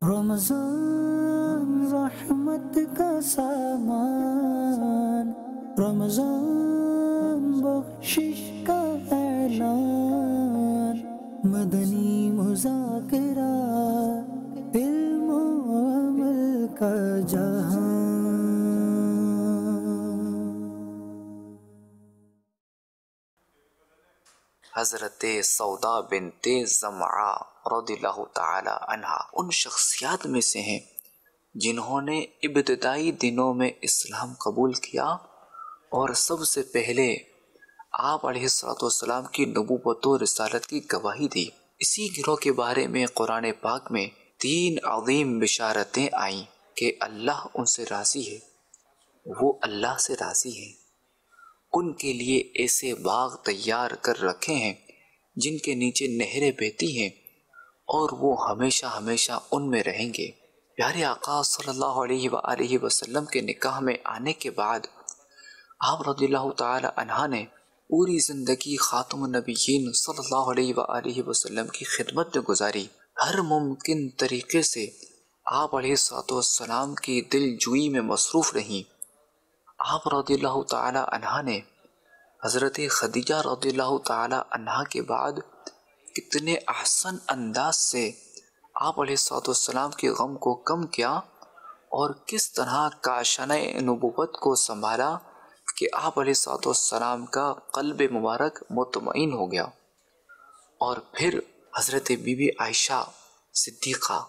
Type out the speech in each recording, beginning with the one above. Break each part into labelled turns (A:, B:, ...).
A: رمضان رحمت کا سامان، رمضان بخشش کا اعلان، مدنی مذاکرہ علم و عمل کا جہان۔
B: حضرت سودا بنت زمعہ رضی اللہ تعالی عنہا ان شخصیات میں سے ہیں جنہوں نے ابتدائی دنوں میں اسلام قبول کیا اور سب سے پہلے آپ علیہ السلام کی نبوت و رسالت کی گواہی دی۔ اسی گروہ کے بارے میں قرآن پاک میں 3 عظیم بشارتیں آئیں کہ اللہ ان سے راضی ہے، وہ اللہ سے راضی ہیں۔ ان کے لیے ایسے باغ تیار کر رکھے ہیں جن کے نیچے نہریں بہتی ہیں اور وہ ہمیشہ ہمیشہ ان میں رہیں گے۔ پیارے آقا صلی اللہ علیہ وآلہ وسلم کے نکاح میں آنے کے بعد آپ رضی اللہ تعالی عنہ نے پوری زندگی خاتم النبیین صلی اللہ علیہ وآلہ وسلم کی خدمت میں گزاری۔ ہر ممکن طریقے سے آپ علیہ السلام کی دل جوئی میں مصروف رہیں۔ آپ رضی اللہ تعالی عنہ نے حضرت خدیجہ رضی اللہ تعالی عنہ کے بعد کتنے احسن انداز سے آپ علیہ السلام کے غم کو کم کیا اور کس طرح کاشانہ نبوت کو سنبھالا کہ آپ علیہ السلام کا قلب مبارک مطمئن ہو گیا۔ اور پھر حضرت بی بی عائشہ صدیقہ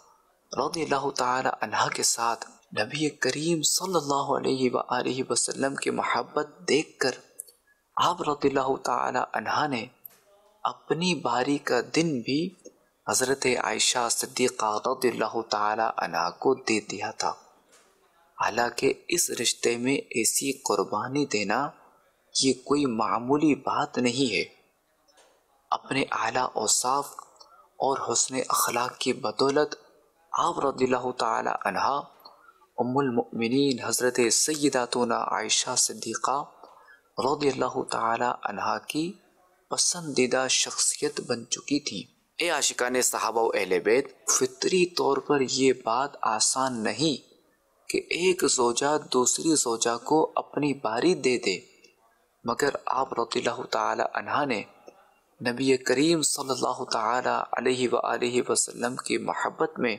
B: رضی اللہ تعالی عنہ کے ساتھ نبی کریم صلی اللہ علیہ وآلہ وسلم کی محبت دیکھ کر آپ رضی اللہ تعالی عنہ نے اپنی باری کا دن بھی حضرت عائشہ صدیقہ رضی اللہ تعالی عنہ کو دے دیا تھا۔ حالانکہ اس رشتے میں ایسی قربانی دینا یہ کوئی معمولی بات نہیں ہے۔ اپنے اعلیٰ اوصاف اور حسن اخلاق کی بدولت آپ رضی اللہ تعالی عنہ ام المؤمنین حضرت سیداتنا عائشہ صدیقہ رضی اللہ تعالی عنہ کی پسندیدہ شخصیت بن چکی تھی۔ اے عاشقان صحابہ و اہل بیت، فطری طور پر یہ بات آسان نہیں کہ ایک زوجہ دوسری زوجہ کو اپنی باری دے دے، مگر آپ رضی اللہ تعالی عنہ نے نبی کریم صلی اللہ تعالی علیہ وآلہ وسلم کی محبت میں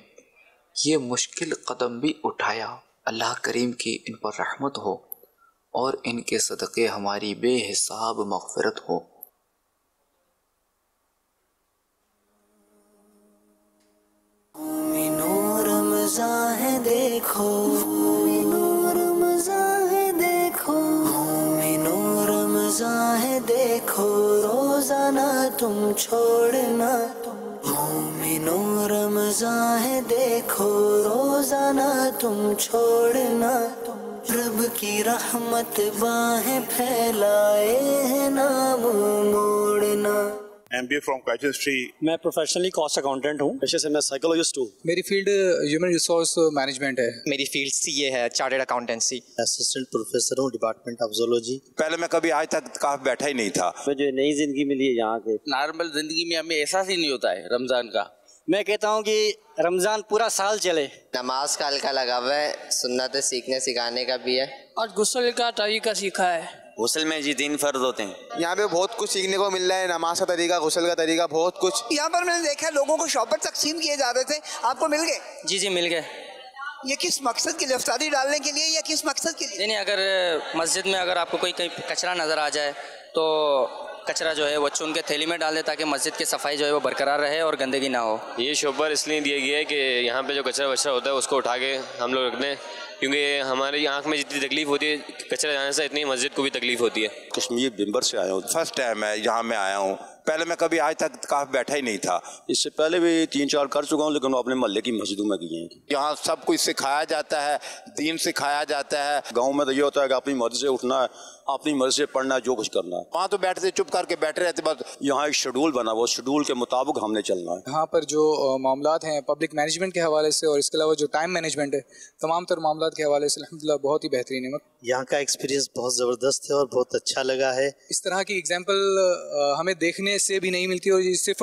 B: یہ مشکل قدم بھی اٹھایا۔ اللہ کریم کی ان پر رحمت ہو اور ان کے صدقے ہماری بے حساب مغفرت ہو۔
A: رمضان ہے دیکھو، رمضان ہے دیکھو، رمضان ہے دیکھو، روزانہ تم چھوڑنا، مومنو رمضان ہے دیکھو، روزانہ تم چھوڑنا، رب کی رحمت باہیں پھیلائے ہیں نام موڑنا۔
C: MBA from Graduate History.
D: میں پروفیشنلی کاسٹ اکاؤنٹنٹ ہوں، پیشے سے میں سائیکولوجسٹ ہوں۔
E: میری فیلڈ ہیومن ریسورس مینجمنٹ ہے۔
F: میری فیلڈ CA ہے، چارٹرڈ اکاؤنٹنسی۔
D: اسسٹنٹ پروفیسر ہوں ڈپارٹمنٹ آف زولوجی۔
C: پہلے میں کبھی آج تک کہاں بیٹھا ہی نہیں تھا۔
D: مجھے نئی زندگی ملی ہے یہاں کے۔
G: نارمل زندگی میں ہمیں احساس ہی نہیں ہوتا ہے رمضان کا۔
D: میں کہتا ہوں کہ رمضان پورا سال چلے۔
F: نماز کا ہلکا لگا ہوا ہے، سنت سیکھنے سکھانے کا بھی ہے،
G: اور غسل کا طریقہ سیکھا ہے۔
H: غسل میں 3 فرض ہوتے ہیں۔
I: یہاں پہ بہت کچھ سیکھنے کو مل رہا ہے، نماز کا طریقہ، غسل کا طریقہ، بہت کچھ۔
J: یہاں پر میں نے دیکھا لوگوں کو شاپر تقسیم کیے جاتے تھے، آپ کو مل گئے؟
F: جی مل گئے۔
J: یہ کس مقصد کے لیے، افطاری ڈالنے کے لیے یا کس مقصد کے لیے؟
F: نہیں، اگر مسجد میں اگر آپ کو کوئی کچرا نظر آ جائے تو کچرا جو ہے وہ چن کے تھیلی میں ڈال دے تاکہ مسجد کی صفائی جو ہے وہ برقرار رہے اور گندگی نہ ہو۔
K: یہ شوپر اس لیے دیا گیا ہے کہ یہاں پہ جو کچرا وچرا ہوتا ہے اس کو اٹھا کے ہم لوگ رکھ دیں، کیونکہ ہماری آنکھ میں جتنی تکلیف ہوتی ہے کچرا جانے سے، اتنی مسجد کو بھی تکلیف ہوتی ہے۔
C: کشمیر بمبر سے آیا ہوں، فرسٹ ٹائم ہے یہاں میں آیا ہوں۔ پہلے میں کبھی آج تک کہاں بیٹھا ہی نہیں تھا۔
H: اس سے پہلے بھی 3-4 کر چکا ہوں، لیکن وہ اپنے محلے کی مسجدوں میں کیے ہیں۔
C: یہاں سب کچھ سکھایا جاتا ہے، دین سکھایا جاتا ہے۔
H: گاؤں میں تو یہ ہوتا ہے کہ اپنی مرضی سے اٹھنا ہے، اپنی مرضی سے پڑھنا ہے، جو کچھ کرنا ہے۔
C: وہاں تو بیٹھتے چپ کر کے بیٹھے رہتے، بس
H: یہاں ایک شیڈول بنا، وہ شیڈول کے مطابق ہم نے چلنا ہے۔
E: یہاں پر جو معاملات ہیں پبلک مینجمنٹ کے حوالے سے اور اس کے علاوہ جو ٹائم مینجمنٹ ہے، تمام تر معاملات کے حوالے سے الحمدللہ بہت ہی بہترین ہے۔
D: یہاں کا ایکسپیرینس بہت زبردست ہے اور بہت اچھا لگا ہے۔
E: اس طرح کی اگزامپل ہمیں دیکھنے سے بھی نہیں ملتی، اور یہ صرف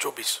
L: 24।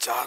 L: 4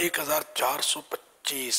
L: 1425।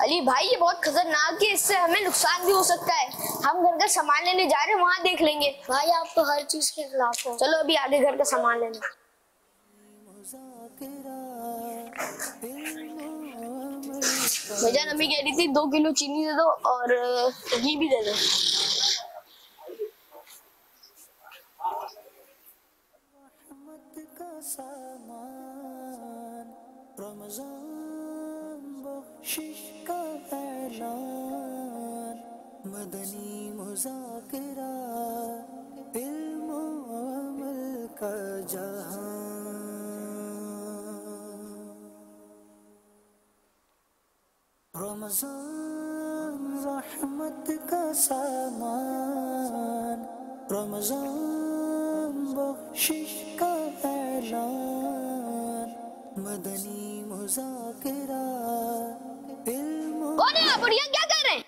B: علی بھائی یہ بہت خطرناک ہے، اس سے ہمیں نقصان بھی ہو سکتا ہے. ہم گھر کا سامان لینے جا رہے ہیں، وہاں دیکھ لیں گے.
A: بھائی آپ تو ہر چیز کے خلاف ہو.
B: چلو ابھی آگے گھر کا سامان لینا. بھجن ابھی کہہ رہی تھی 2 کلو چینی دے دو اور گھی بھی دے دو.
M: مدنی مذاکرہ علم و عمل کا جہاں. رمضان رحمت کا سامان، رمضان بخشش کا اعلان. مدنی مذاکرہ علم و
B: کون ہے آپ؟ کیا کر رہے ہیں؟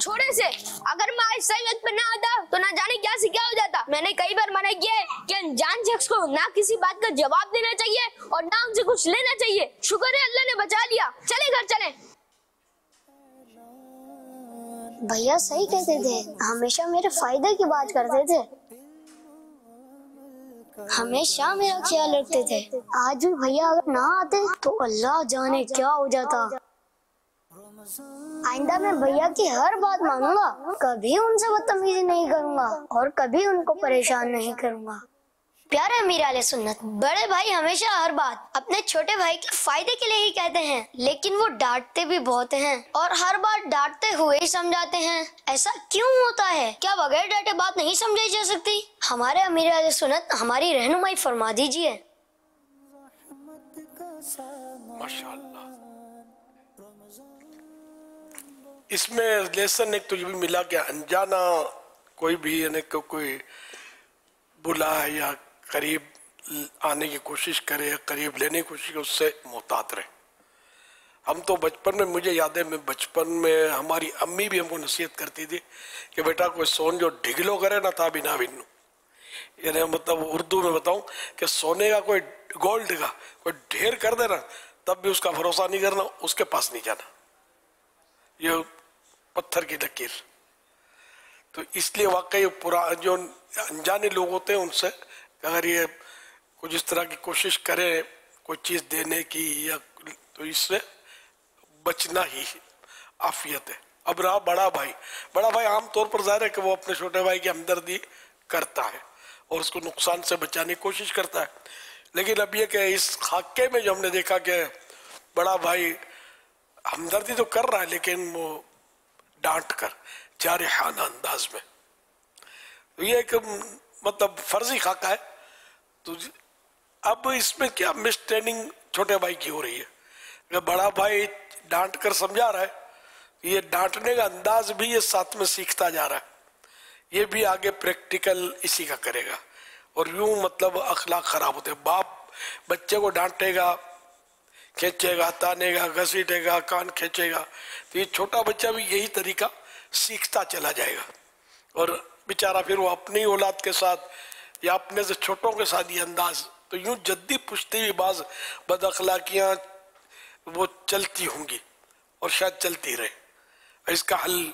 B: چھوڑے سے اگر میں آج صحیح وقت پہ نہ آتا تو نہ جانے کیا سے کیا ہو جاتا. میں نے کئی بار منع کیا ہے کہ انجان شخص کو نہ کسی بات کا جواب دینا چاہیے اور نہ ان سے کچھ لینا چاہیے. شکر ہے اللہ نے بچا لیا. چلے گھر چلیں.
A: بھیا صحیح کہتے تھے، ہمیشہ میرے فائدے کی بات کرتے تھے، ہمیشہ میرا خیال رکھتے تھے. آج بھی بھیا اگر نہ آتے تو اللہ جانے کیا ہو جاتا. آئندہ میں بھیا کی ہر بات مانوں گا، کبھی ان سے بدتمیزی نہیں کروں گا اور کبھی ان کو پریشان نہیں کروں گا. پیارے امیر اہل سنت، بڑے بھائی ہمیشہ ہر بات اپنے چھوٹے بھائی کے فائدے کے لیے ہی کہتے ہیں، لیکن وہ ڈانٹتے بھی بہت ہیں اور ہر بار ڈانٹتے ہوئے ہی سمجھاتے ہیں. ایسا کیوں ہوتا ہے؟ کیا بغیر ڈانٹے بات نہیں سمجھائی جا سکتی؟ ہمارے امیر اہل سنت ہماری رہنمائی فرما دیجیے.
L: ماشاءاللہ. اس میں لیسن ایک تو یہ بھی ملا کہ انجانا کوئی بھی یعنی کوئی بلا یا قریب آنے کی کوشش کرے یا قریب لینے کی کوشش کرے اس سے محتاط رہے. ہم تو بچپن میں، مجھے یاد ہے میں بچپن میں ہماری امی بھی ہم کو نصیحت کرتی تھی کہ بیٹا کوئی سون جو ڈھگلو کرے نہ تھا بھی نہ بنو. یعنی مطلب اردو میں بتاؤں کہ سونے کا کوئی گولڈ کا کوئی ڈھیر کر دینا تب بھی اس کا بھروسہ نہیں کرنا، اس کے پاس نہیں جانا. یہ پتھر کی لکیر. تو اس لیے واقعی جو انجانے لوگ ہوتے ہیں ان سے اگر یہ کچھ اس طرح کی کوشش کرے کوئی چیز دینے کی یا تو اس سے بچنا ہی عافیت ہے. اب رہا بڑا بھائی عام طور پر ظاہر ہے کہ وہ اپنے چھوٹے بھائی کی ہمدردی کرتا ہے اور اس کو نقصان سے بچانے کی کوشش کرتا ہے. لیکن اب یہ کہ اس خاکے میں جو ہم نے دیکھا کہ بڑا بھائی ہمدردی تو کر رہا ہے لیکن وہ ڈانٹ کر جارحانہ انداز میں. یہ ایک مطلب فرضی خاکہ ہے. تو اب اس میں کیا مسٹریننگ چھوٹے بھائی کی ہو رہی ہے کہ بڑا بھائی ڈانٹ کر سمجھا رہا ہے، یہ ڈانٹنے کا انداز بھی یہ ساتھ میں سیکھتا جا رہا ہے. یہ بھی آگے پریکٹیکل اسی کا کرے گا اور یوں مطلب اخلاق خراب ہوتے. باپ بچے کو ڈانٹے گا، کھینچے گا، تانے گا، گھسیٹے گا، کان کھینچے گا، تو یہ چھوٹا بچہ بھی یہی طریقہ سیکھتا چلا جائے گا اور بیچارہ پھر وہ اپنی اولاد کے ساتھ یا اپنے سے چھوٹوں کے ساتھ یہ انداز. تو یوں جدی پشتی بھی بعض بد اخلاقیاں وہ چلتی ہوں گی اور شاید چلتی رہے. اس کا حل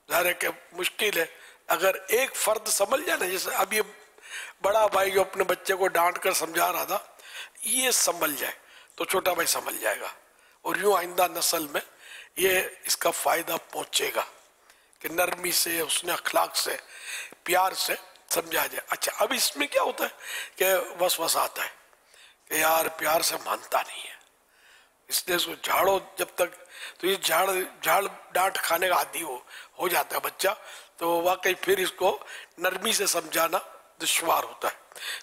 L: ظاہر ہے کہ مشکل ہے. اگر ایک فرد سمجھ جائے نا، جیسے اب یہ بڑا بھائی جو اپنے بچے کو ڈانٹ کر سمجھا رہا تھا، یہ سنبھل جائے تو چھوٹا بھائی سنبھل جائے گا اور یوں آئندہ نسل میں یہ اس کا فائدہ پہنچے گا کہ نرمی سے، حسن اخلاق سے، پیار سے سمجھا جائے. اچھا اب اس میں کیا ہوتا ہے کہ وسوسہ آتا ہے کہ یار پیار سے مانتا نہیں ہے، اس لیے اس کو جھاڑو جب تک، تو یہ جھاڑ ڈانٹ کھانے کا عادی ہو جاتا ہے بچہ. تو واقعی پھر اس کو نرمی سے سمجھانا دشوار ہوتا ہے.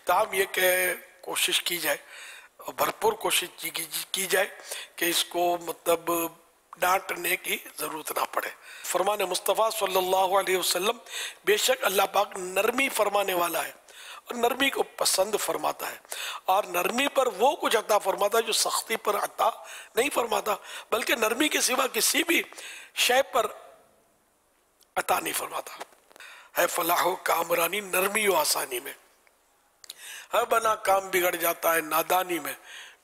L: تاہم یہ کہ کوشش کی جائے، بھرپور کوشش کی جائے کہ اس کو مطلب ڈانٹنے کی ضرورت نہ پڑے. فرمان مصطفیٰ صلی اللہ علیہ وسلم، بے شک اللہ پاک نرمی فرمانے والا ہے اور نرمی کو پسند فرماتا ہے اور نرمی پر وہ کچھ عطا فرماتا ہے جو سختی پر عطا نہیں فرماتا، بلکہ نرمی کے سوا کسی بھی شے پر عطا نہیں فرماتا. ہے فلاح و کامرانی نرمی و آسانی میں، ہر بنا کام بگڑ جاتا ہے نادانی میں،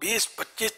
L: 20, 25,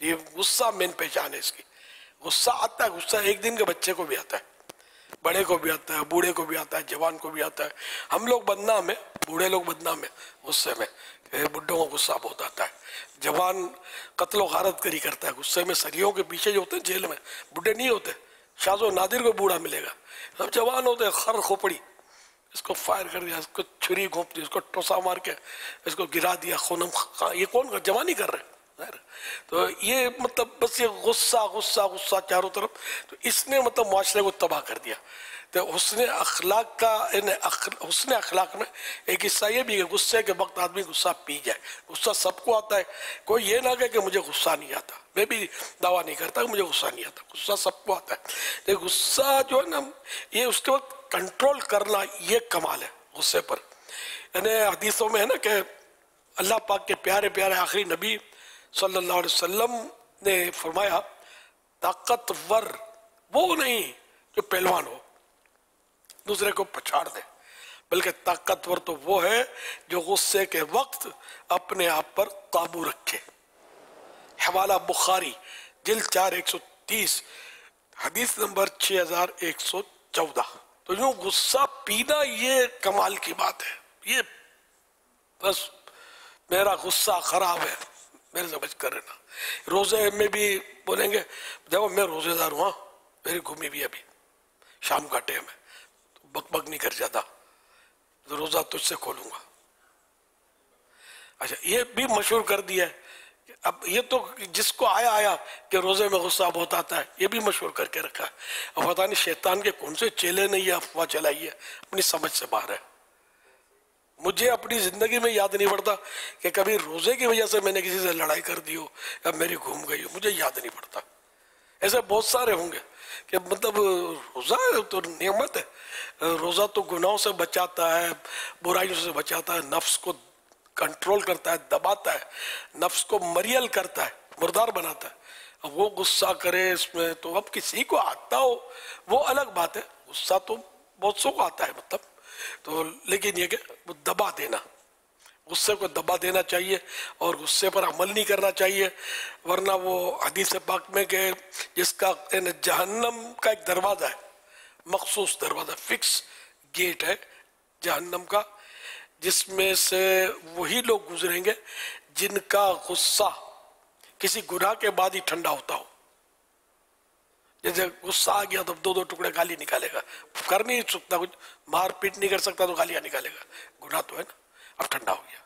L: یہ غصہ مین پہچان ہے اس کی. غصہ آتا ہے, غصہ ایک دن کے بچے کو بھی آتا ہے, بڑے کو بھی آتا ہے, بوڑھے کو بھی آتا ہے, جوان کو بھی آتا ہے. ہم لوگ بدنام ہیں, بوڑھے لوگ بدنام ہیں غصے میں. بڈھوں کو غصہ بہت آتا ہے. جوان قتل و غارت کری کرتا ہے غصے میں. سریوں کے پیچھے جو ہوتے ہیں جیل میں, بڈھے نہیں ہوتے. شاز و نادر کو بوڑھا ملے گا. سب جوان ہوتے ہیں, خر کھوپڑی, اس کو فائر کر دیا, اس کو چھری گھونپ دی, اس کو ٹوسا مار کے اس کو گرا دیا, خونم. یہ کون جوان ہی کر رہے ہیں. تو یہ مطلب بس یہ غصہ غصہ غصہ چاروں طرف. تو اس نے مطلب معاشرے کو تباہ کر دیا. تو حسن اخلاق میں ایک حصہ یہ بھی ہے غصے کے وقت آدمی غصہ پی جائے. غصہ سب کو آتا ہے, کوئی یہ نہ کہے کہ مجھے غصہ نہیں آتا. میں بھی دعویٰ نہیں کرتا کہ مجھے غصہ نہیں آتا, غصہ سب کو آتا ہے. لیکن غصہ جو ہے نا, یہ اس کے وقت کنٹرول کرنا یہ کمال ہے غصے پر. یعنی حدیثوں میں ہے نا کہ اللہ پاک کے پیارے پیارے آخری نبی صلی اللہ علیہ وسلم نے فرمایا طاقتور وہ نہیں جو پہلوان ہو, دوسرے کو پچھاڑ دے, بلکہ طاقتور تو وہ ہے جو غصے کے وقت اپنے آپ پر قابو رکھے. حوالہ بخاری جلد 4/130 حدیث نمبر 6114. تو یوں غصہ پینا یہ کمال کی بات ہے. یہ بس میرا غصہ خراب ہے, میرے سمجھ کر رہنا. روزے میں بھی بولیں گے دیکھو میں روزے دار ہوں, میری گھومی بھی ابھی شام کا ٹائم ہے, بک بک نہیں کر جاتا, تو روزہ تجھ سے کھولوں گا. اچھا یہ بھی مشہور کر دیا ہے. اب یہ تو جس کو آیا کہ روزے میں غصہ بہت آتا ہے, یہ بھی مشہور کر کے رکھا ہے. اب پتہ نہیں شیطان کے کون سے چیلے نے یہ افواہ چلائی ہے, اپنی سمجھ سے باہر ہے. مجھے اپنی زندگی میں یاد نہیں پڑتا کہ کبھی روزے کی وجہ سے میں نے کسی سے لڑائی کر دی ہو یا میری گھوم گئی ہو, مجھے یاد نہیں پڑتا. ایسے بہت سارے ہوں گے کہ مطلب روزہ تو نعمت ہے, روزہ تو گناہوں سے بچاتا ہے, برائیوں سے بچاتا ہے, نفس کو کنٹرول کرتا ہے, دباتا ہے, نفس کو مریل کرتا ہے, مردار بناتا ہے. اب وہ غصہ کرے اس میں تو اب کسی کو آتا ہو وہ الگ بات ہے, غصہ تو بہت سو کو آتا ہے مطلب. تو لیکن یہ کہ وہ دبا دینا, غصے کو دبا دینا چاہیے اور غصے پر عمل نہیں کرنا چاہیے. ورنہ وہ حدیث پاک میں کہ جس کا جہنم کا ایک دروازہ ہے, مخصوص دروازہ, فکس گیٹ ہے جہنم کا, جس میں سے وہی لوگ گزریں گے جن کا غصہ کسی گناہ کے بعد ہی ٹھنڈا ہوتا ہو. جیسے غصہ آ گیا تو 2 ٹکڑے گالی نکالے گا, کر نہیں سکتا کچھ, مار پیٹ نہیں کر سکتا تو گالیاں نکالے گا, گناہ تو ہے نا, اب ٹھنڈا ہو گیا.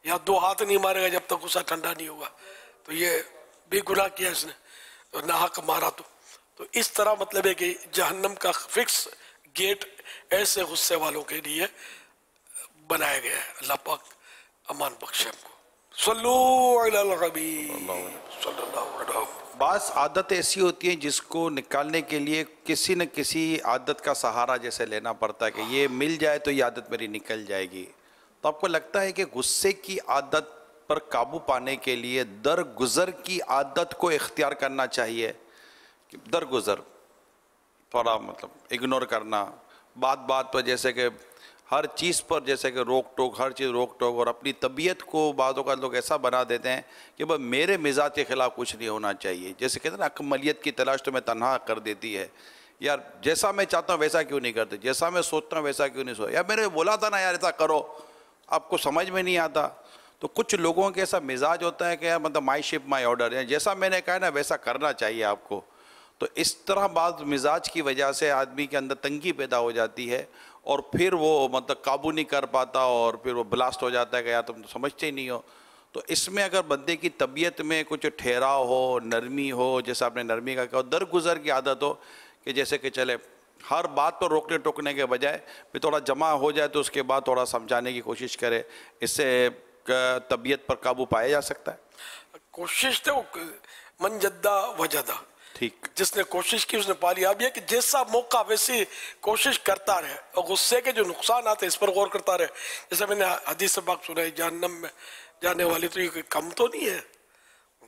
L: یا 2 ہاتھ نہیں مارے گا جب تک غصہ ٹھنڈا نہیں ہوگا, تو یہ بھی گناہ کیا اس نے, ناحق مارا تو اس طرح مطلب ہے کہ جہنم کا فکس گیٹ ایسے غصے والوں کے لیے بنایا گیا ہے. اللہ پاک امان بخشے ہم کو. صلو علی الحبیب صلی اللہ علیہ وسلم.
I: بعض عادت ایسی ہوتی ہیں جس کو نکالنے کے لیے کسی نہ کسی عادت کا سہارا جیسے لینا پڑتا ہے کہ یہ مل جائے تو یہ عادت میری نکل جائے گی. تو آپ کو لگتا ہے کہ غصے کی عادت پر قابو پانے کے لیے درگزر کی عادت کو اختیار کرنا چاہیے؟ درگزر تھوڑا مطلب اگنور کرنا, بات پر جیسے کہ ہر چیز پر جیسے کہ روک ٹوک, ہر چیز روک ٹوک, اور اپنی طبیعت کو بعضوں کا لوگ ایسا بنا دیتے ہیں کہ بس میرے مزاج کے خلاف کچھ نہیں ہونا چاہیے. جیسے کہتے ہیں نا اکملیت کی تلاش تو میں تنہا کر دیتی ہے. یار جیسا میں چاہتا ہوں ویسا کیوں نہیں کرتے, جیسا میں سوچتا ہوں ویسا کیوں نہیں سوچتا, یار میں نے بولا تھا نا یار ایسا کرو, آپ کو سمجھ میں نہیں آتا. تو کچھ لوگوں کے ایسا مزاج ہوتا ہے کہ یار مطلب مائی شپ مائی آرڈر, جیسا میں نے کہا نا ویسا کرنا چاہیے آپ کو. تو اس طرح بعض مزاج کی وجہ سے آدمی کے اندر تنگی پیدا ہو جاتی ہے اور پھر وہ مطلب قابو نہیں کر پاتا اور پھر وہ بلاسٹ ہو جاتا ہے کہ یار تم تو سمجھتے ہی نہیں ہو. تو اس میں اگر بندے کی طبیعت میں کچھ ٹھہراؤ ہو, نرمی ہو, جیسا آپ نے نرمی کا کہا, درگزر کی عادت ہو کہ جیسے کہ چلے ہر بات پر روکنے ٹوکنے کے بجائے پھر تھوڑا جمع ہو جائے تو اس کے بعد تھوڑا سمجھانے کی کوشش کرے, اس سے طبیعت پر قابو پایا جا سکتا ہے.
L: کوشش تو من جدہ وجدہ,
I: ٹھیک,
L: جس نے کوشش کی اس نے پا لیا. اب یہ کہ جیسا موقع ویسی کوشش کرتا رہے اور غصے کے جو نقصانات ہیں اس پر غور کرتا رہے. جیسے میں نے حدیث پاک سنا ہے جہنم میں جانے والی, تو یہ کم تو نہیں ہے,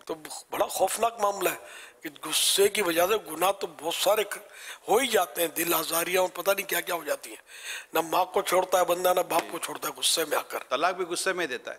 L: تو بڑا خوفناک معاملہ ہے کہ غصے کی وجہ سے گناہ تو بہت سارے ہو ہی جاتے ہیں, دل آزاریاں اور پتہ نہیں کیا کیا ہو جاتی ہیں. نہ ماں کو چھوڑتا ہے بندہ, نہ باپ کو چھوڑتا ہے غصے میں آ کر.
I: طلاق بھی غصے میں دیتا ہے,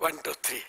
L: 1 2 3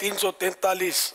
L: 343,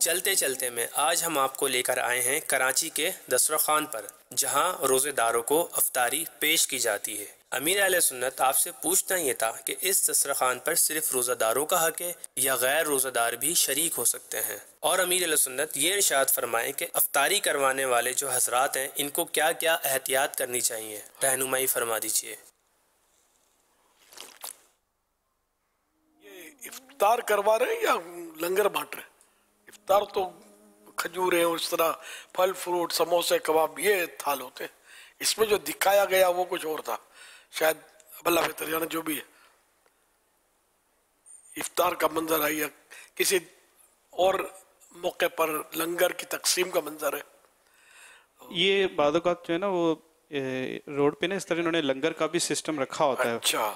C: چلتے چلتے میں آج ہم آپ کو لے کر آئے ہیں کراچی کے دسترخوان پر، جہاں روزے داروں کو افطاری پیش کی جاتی ہے۔ امیر اہل سنت آپ سے پوچھنا یہ تھا کہ اس دسترخوان پر صرف روزہ داروں کا حق ہے یا غیر روزہ دار بھی شریک ہو سکتے ہیں؟ اور امیر اہل سنت یہ ارشاد فرمائیں کہ افطاری کروانے والے جو حضرات ہیں ان کو کیا کیا احتیاط کرنی چاہیے، رہنمائی فرما دیجیے۔
L: یہ افطار کروا رہے ہیں یا لنگر بانٹ رہے ہیں؟ افطار تو کھجوریں اور اس طرح پھل فروٹ سموسے کباب یہ تھال ہوتے ہیں، اس میں جو دکھایا گیا وہ کچھ اور تھا، شاید اللہ بہتر جانے جو بھی ہے، افطار کا منظر ہے یا کسی اور موقع پر لنگر کی تقسیم کا منظر ہے۔
N: یہ بعض اوقات جو ہے نا وہ روڈ پہ نا اس طرح انہوں نے لنگر کا بھی سسٹم رکھا ہوتا ہے،
L: اچھا،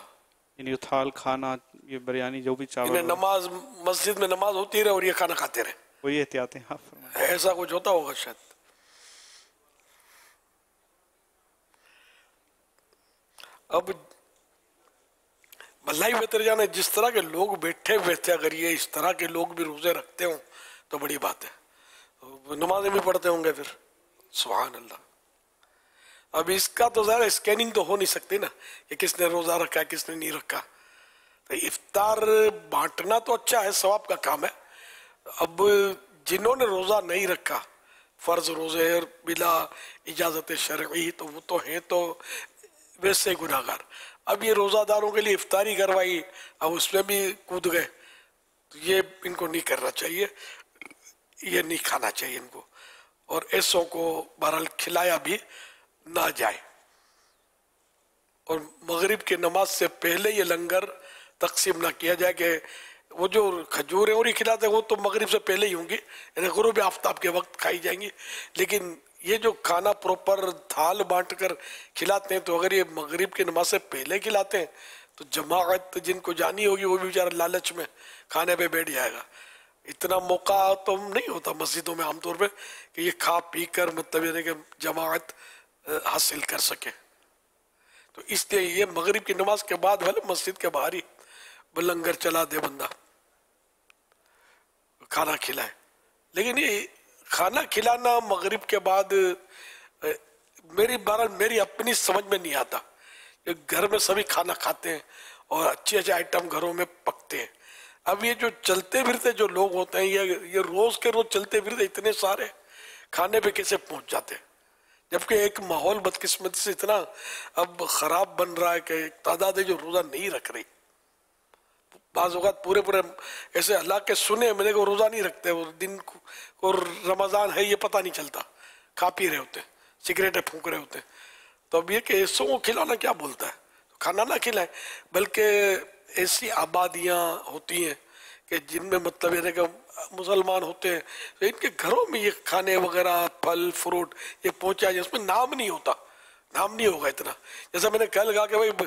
N: یعنی تھال کھانا، یہ بریانی جو بھی چاول،
L: نماز مسجد میں نماز ہوتی رہے اور یہ کھانا کھاتے رہے،
N: وہی احتیاطیں آپ فرمائیں۔
L: ایسا کچھ ہوتا ہوگا شاید۔ اب بھلائی بہتر جانے جس طرح کے لوگ بیٹھے ہوئے تھے، اگر یہ اس طرح کے لوگ بھی روزے رکھتے ہوں تو بڑی بات ہے، نمازیں بھی پڑھتے ہوں گے پھر، سبحان اللہ۔ اب اس کا تو ظاہر اسکیننگ تو ہو نہیں سکتی نا کہ کس نے روزہ رکھا ہے کس نے نہیں رکھا، تو افطار بانٹنا تو اچھا ہے، ثواب کا کام ہے۔ اب جنہوں نے روزہ نہیں رکھا، فرض روزے بلا اجازت شرعی، تو وہ تو ہیں تو ویسے گناہ گار۔ اب یہ روزہ داروں کے لیے افطاری کروائی، اب اس میں بھی کود گئے، تو یہ ان کو نہیں کرنا چاہیے، یہ نہیں کھانا چاہیے ان کو، اور ایسوں کو بہرحال کھلایا بھی نہ جائے۔ اور مغرب کی نماز سے پہلے یہ لنگر تقسیم نہ کیا جائے کہ وہ جو کھجوریں اور ہی کھلاتے ہیں وہ تو مغرب سے پہلے ہی ہوں گی، یعنی غروب آفتاب کے وقت کھائی جائیں گی، لیکن یہ جو کھانا پروپر تھال بانٹ کر کھلاتے ہیں، تو اگر یہ مغرب کی نماز سے پہلے کھلاتے ہیں تو جماعت جن کو جانی ہوگی وہ بھی بیچارہ لالچ میں کھانے پہ بیٹھ جائے گا۔ اتنا موقع تو نہیں ہوتا مسجدوں میں عام طور پہ کہ یہ کھا پی کر مطلب یہ کہ جماعت حاصل کر سکے، تو اس لیے یہ مغرب کی نماز کے بعد بھلے مسجد کے باہر ہی لنگر چلا دے بندہ، کھانا کھلائے، لیکن یہ کھانا کھلانا مغرب کے بعد میری اپنی سمجھ میں نہیں آتا۔ گھر میں سبھی کھانا کھاتے ہیں اور اچھے اچھے آئٹم گھروں میں پکتے ہیں، اب یہ جو چلتے پھرتے جو لوگ ہوتے ہیں یہ روز کے روز چلتے پھرتے اتنے سارے کھانے پہ کیسے پہنچ جاتے ہیں، جبکہ ایک ماحول بدقسمتی سے اتنا اب خراب بن رہا ہے کہ ایک تعداد ہے جو روزہ نہیں رکھ رہی، بعض اوقات پورے ایسے اللہ کے سنے میں نے کہ روزہ نہیں رکھتے، وہ دن کو رمضان ہے یہ پتہ نہیں چلتا، کھا پی رہے ہوتے ہیں، سگریٹیں پھونک رہے ہوتے ہیں، تو اب یہ کہ ایسوں کو کھلانا کیا بولتا ہے، کھانا نہ کھلائیں، بلکہ ایسی آبادیاں ہوتی ہیں کہ جن میں مطلب یہ کہ مسلمان ہوتے ہیں، تو ان کے گھروں میں یہ کھانے وغیرہ پھل فروٹ یہ پہنچا جائے، اس میں نام نہیں ہوتا، نام نہیں ہوگا اتنا، جیسا میں نے کل کہا کہ بھائی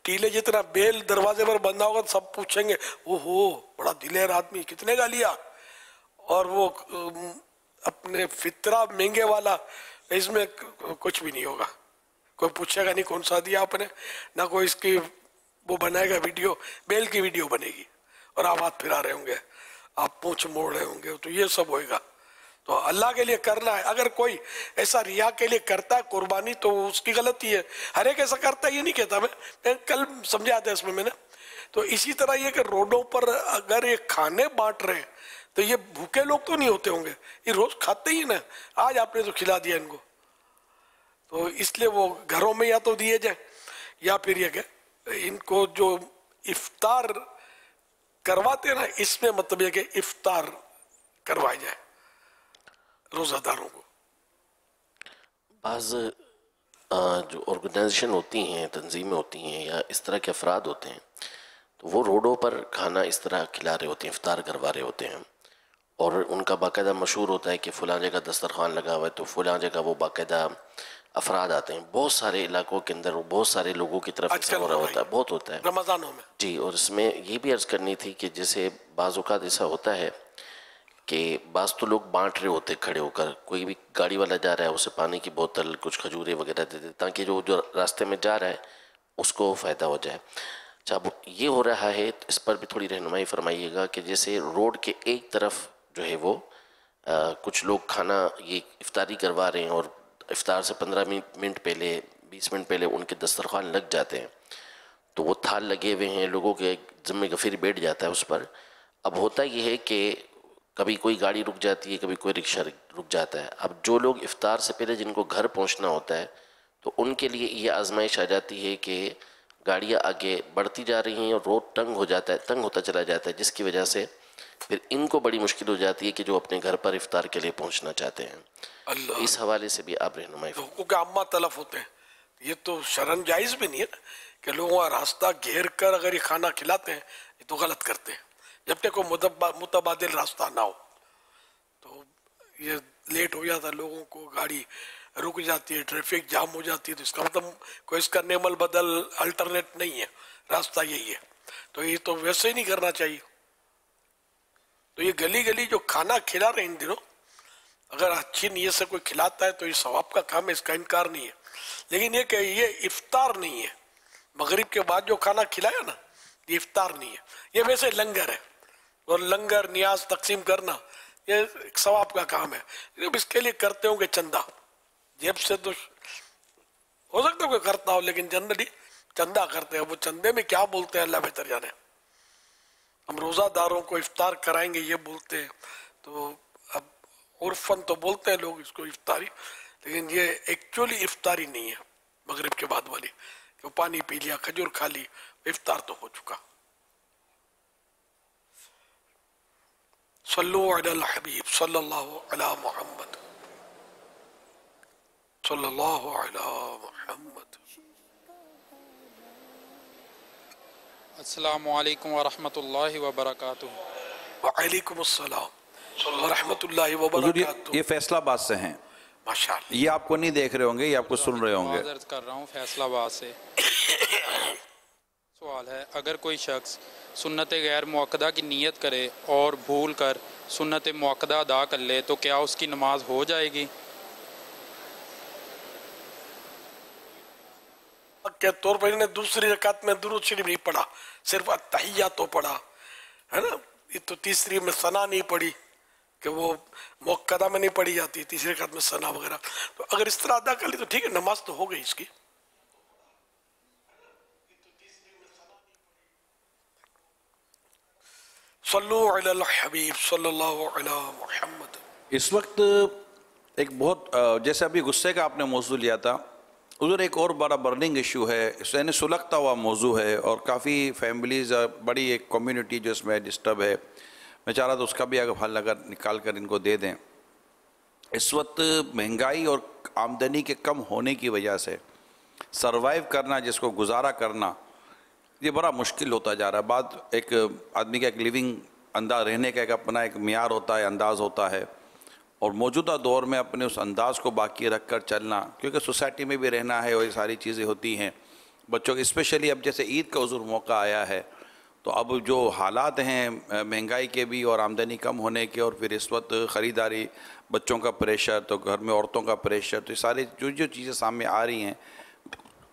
L: ٹیلے جتنا بیل دروازے پر بندھا ہوگا سب پوچھیں گے اوہو بڑا دلیر آدمی کتنے کا لیا، اور وہ اپنے فطرہ مہنگے والا، اس میں کچھ بھی نہیں ہوگا، کوئی پوچھے گا نہیں کون سا دیا آپ نے، نہ کوئی اس کی وہ بنائے گا ویڈیو، بیل کی ویڈیو بنے گی اور آپ ہاتھ پھرا رہے ہوں گے، آپ پونچھ موڑ رہے ہوں گے، تو یہ سب ہوئے گا۔ تو اللہ کے لیے کرنا ہے، اگر کوئی ایسا ریا کے لیے کرتا ہے قربانی تو اس کی غلطی ہے، ہر ایک ایسا کرتا ہے یہ نہیں کہتا، میں کل سمجھا تھا اس میں نے، تو اسی طرح یہ کہ روڈوں پر اگر یہ کھانے بانٹ رہے ہیں تو یہ بھوکے لوگ تو نہیں ہوتے ہوں گے، یہ روز کھاتے ہی نا، آج آپ نے تو کھلا دیا ان کو، تو اس لیے وہ گھروں میں یا تو دیے جائیں یا پھر یہ کہ ان کو جو افطار کرواتے ہیں نا اس میں مطلب یہ کہ افطار کروائے جائے روزہ داروں کو۔
D: بعض جو آرگنائزیشن ہوتی ہیں، تنظیمیں ہوتی ہیں یا اس طرح کے افراد ہوتے ہیں تو وہ روڈوں پر کھانا اس طرح کھلا رہے ہوتے ہیں، افطار کروا رہے ہوتے ہیں، اور ان کا باقاعدہ مشہور ہوتا ہے کہ فلاں جگہ دسترخوان لگا ہوا ہے تو فلاں جگہ وہ باقاعدہ افراد آتے ہیں، بہت سارے علاقوں کے اندر بہت سارے لوگوں کی طرف سے ہو رہا ہوتا ہے، بہت ہوتا ہے
L: رمضانوں میں
D: جی۔ اور اس میں یہ بھی عرض کرنی تھی کہ جیسے بعض اوقات ایسا ہوتا ہے کہ بعض تو لوگ بانٹ رہے ہوتے کھڑے ہو کر، کوئی بھی گاڑی والا جا رہا ہے اسے پانی کی بوتل کچھ کھجورے وغیرہ دے دے تاکہ جو راستے میں جا رہا ہے اس کو فائدہ ہو جائے، اچھا اب یہ ہو رہا ہے، اس پر بھی تھوڑی رہنمائی فرمائیے گا کہ جیسے روڈ کے ایک طرف جو ہے وہ کچھ لوگ کھانا یہ افطاری کروا رہے ہیں اور افطار سے 15 منٹ پہلے 20 منٹ پہلے ان کے دسترخوان لگ جاتے ہیں، تو وہ تھال لگے ہوئے ہیں، لوگوں کے ذمہ غفیر بیٹھ جاتا ہے اس پر. اب ہوتا یہ ہے کہ کبھی کوئی گاڑی رک جاتی ہے، کبھی کوئی رکشہ رک جاتا ہے. اب جو لوگ افطار سے پہلے جن کو گھر پہنچنا ہوتا ہے تو ان کے لیے یہ آزمائش آ جاتی ہے کہ گاڑیاں آگے بڑھتی جا رہی ہیں اور روڈ تنگ ہوتا چلا جاتا ہے، جس کی وجہ سے پھر ان کو بڑی مشکل ہو جاتی ہے کہ جو اپنے گھر پر افطار کے لیے پہنچنا چاہتے ہیں. اس حوالے سے بھی آپ رہنمائی
L: حقوق عامہ تلف ہوتے ہیں. یہ تو شرعاً جائز بھی نہیں ہے کہ لوگوں کا راستہ گھیر کر اگر یہ کھانا کھلاتے ہیں، یہ تو غلط کرتے ہیں. جب تک کوئی متبادل راستہ نہ ہو تو یہ لیٹ ہو جاتا ہے، لوگوں کو گاڑی رک جاتی ہے، ٹریفک جام ہو جاتی ہے، تو اس کا مطلب کوئی اس کا نعم البدل الٹرنیٹ نہیں ہے، راستہ یہی ہے. تو یہ تو ویسے ہی نہیں کرنا چاہیے. تو یہ گلی گلی جو کھانا کھلا رہے ہیں ان دنوں، اگر اچھی نیت سے کوئی کھلاتا ہے تو یہ ثواب کا کام ہے، اس کا انکار نہیں ہے. لیکن یہ کہ یہ افطار نہیں ہے، مغرب کے بعد جو کھانا کھلایا نا یہ افطار نہیں ہے، یہ ویسے لنگر ہے. اور لنگر نیاز تقسیم کرنا یہ ایک ثواب کا کام ہے. اس کے لیے کرتے ہوں گے چندہ، جیب سے تو ہو سکتا ہے کوئی کرتا ہو، لیکن جنرلی چندہ کرتے ہیں. وہ چندے میں کیا بولتے ہیں اللہ بہتر جانے. ہم روزہ داروں کو افطار کرائیں گے یہ بولتے ہیں، تو اب عرفاً تو بولتے ہیں لوگ اس کو افطاری، لیکن یہ ایکچولی افطاری نہیں ہے. مغرب کے بعد والی کہ پانی پی لیا، کھجور کھا لی، افطار تو ہو چکا. صلو علی الحبیب صلی اللہ علی محمد صلی اللہ علی محمد.
H: السلام علیکم ورحمۃ اللہ وبرکاتہ.
L: وعلیکم السلام ورحمۃ اللہ وبرکاتہ.
I: یہ فیصلہ آباد سے ہیں
L: ماشاءاللہ.
I: یہ آپ کو نہیں دیکھ رہے ہوں گے، یہ آپ کو سن رہے ہوں گے.
H: معذرت کر رہا ہوں، فیصلہ آباد سے. سوال ہے، اگر کوئی شخص سنت غیر موقدہ کی نیت کرے اور بھول کر سنت موقدہ ادا کر لے تو کیا اس کی نماز ہو جائے گی؟
L: کے طور پر انہیں دوسری رکعت میں درود شریف نہیں پڑھا، صرف التحیات تو پڑھا ہے نا. یہ تو تیسری میں ثنا نہیں پڑھی کہ وہ موقدہ میں نہیں پڑھی جاتی، تیسری رکعت میں ثنا وغیرہ. تو اگر اس طرح ادا کر لی تو ٹھیک ہے، نماز تو ہو گئی اس کی. صلو علی الحبیب صلی اللہ علی محمد.
I: اس وقت ایک بہت جیسے ابھی غصے کا آپ نے موضوع لیا تھا، ادھر ایک اور بڑا برننگ ایشو ہے، یعنی سلگتا ہوا موضوع ہے اور کافی فیملیز، بڑی ایک کمیونٹی جو اس میں ڈسٹرب ہے. میں چاہ رہا تھا اس کا بھی اگر حل اگر نکال کر ان کو دے دیں. اس وقت مہنگائی اور آمدنی کے کم ہونے کی وجہ سے سروائیو کرنا، جس کو گزارا کرنا، یہ بڑا مشکل ہوتا جا رہا ہے. بعد ایک آدمی کا ایک لیونگ انداز، رہنے کا ایک اپنا ایک معیار ہوتا ہے، انداز ہوتا ہے، اور موجودہ دور میں اپنے اس انداز کو باقی رکھ کر چلنا، کیونکہ سوسائٹی میں بھی رہنا ہے اور یہ ساری چیزیں ہوتی ہیں. بچوں کے اسپیشلی اب جیسے عید کا حضور موقع آیا ہے، تو اب جو حالات ہیں مہنگائی کے بھی اور آمدنی کم ہونے کے، اور پھر اس وقت خریداری، بچوں کا پریشر، تو گھر میں عورتوں کا پریشر، تو یہ ساری جو چیزیں سامنے آ رہی ہیں،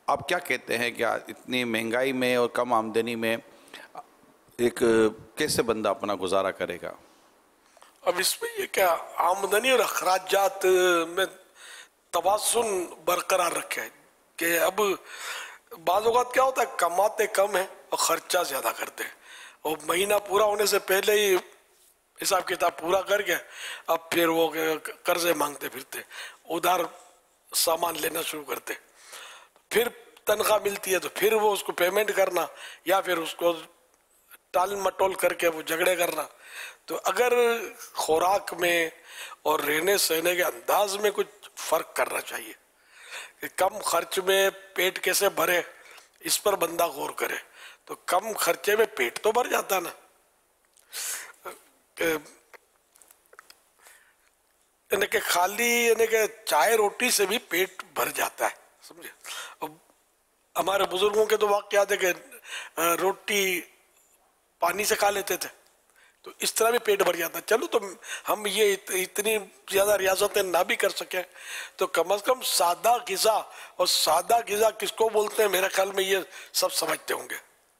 I: آپ کیا کہتے ہیں کہ اتنی مہنگائی میں اور کم آمدنی میں ایک کیسے بندہ اپنا گزارا کرے گا؟
L: اب اس میں یہ کیا آمدنی اور اخراجات میں توازن برقرار رکھے کہ اب بعض اوقات کیا ہوتا ہے کماتے کم ہیں اور خرچہ زیادہ کرتے ہیں، اور مہینہ پورا ہونے سے پہلے ہی حساب کتاب پورا کر کے اب پھر وہ قرضے مانگتے پھرتے، ادھار سامان لینا شروع کرتے. پھر تنخواہ ملتی ہے تو پھر وہ اس کو پیمنٹ کرنا، یا پھر اس کو ٹال مٹول کر کے وہ جھگڑے کرنا. تو اگر خوراک میں اور رہنے سہنے کے انداز میں کچھ فرق کرنا چاہیے کہ کم خرچ میں پیٹ کیسے بھرے، اس پر بندہ غور کرے. تو کم خرچے میں پیٹ تو بھر جاتا نا، یعنی کہ خالی یعنی کہ چائے روٹی سے بھی پیٹ بھر جاتا ہے، سمجھے. ہمارے بزرگوں کے تو واقعات ہے کہ روٹی پانی سے کھا لیتے تھے، تو اس طرح بھی پیٹ بھر جاتا. چلو تو ہم یہ اتنی زیادہ ریاضتیں نہ بھی کر سکیں تو کم از کم سادہ غذا، اور سادہ غذا کس کو بولتے ہیں میرے خیال میں یہ سب سمجھتے ہوں گے.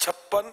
L: 56,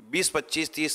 I: 20, 25, 30,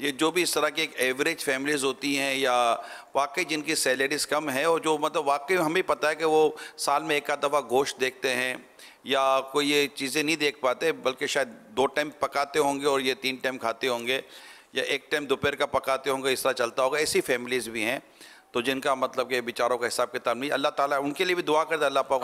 I: یہ جو بھی اس طرح کی ایک ایوریج فیملیز ہوتی ہیں یا واقعی جن کی سیلریز کم ہے اور جو مطلب واقعی ہمیں پتہ ہے کہ وہ سال میں ایک آدھ دفعہ گوشت دیکھتے ہیں یا کوئی یہ چیزیں نہیں دیکھ پاتے بلکہ شاید 2 ٹائم پکاتے ہوں گے اور یہ 3 ٹائم کھاتے ہوں گے یا 1 ٹائم دوپہر کا پکاتے ہوں گے، اس طرح چلتا ہوگا، ایسی فیملیز بھی ہیں تو جن کا مطلب کہ بیچاروں کا حساب کتاب نہیں، اللہ تعالیٰ ان کے لیے بھی دعا کرتے اللہ پاک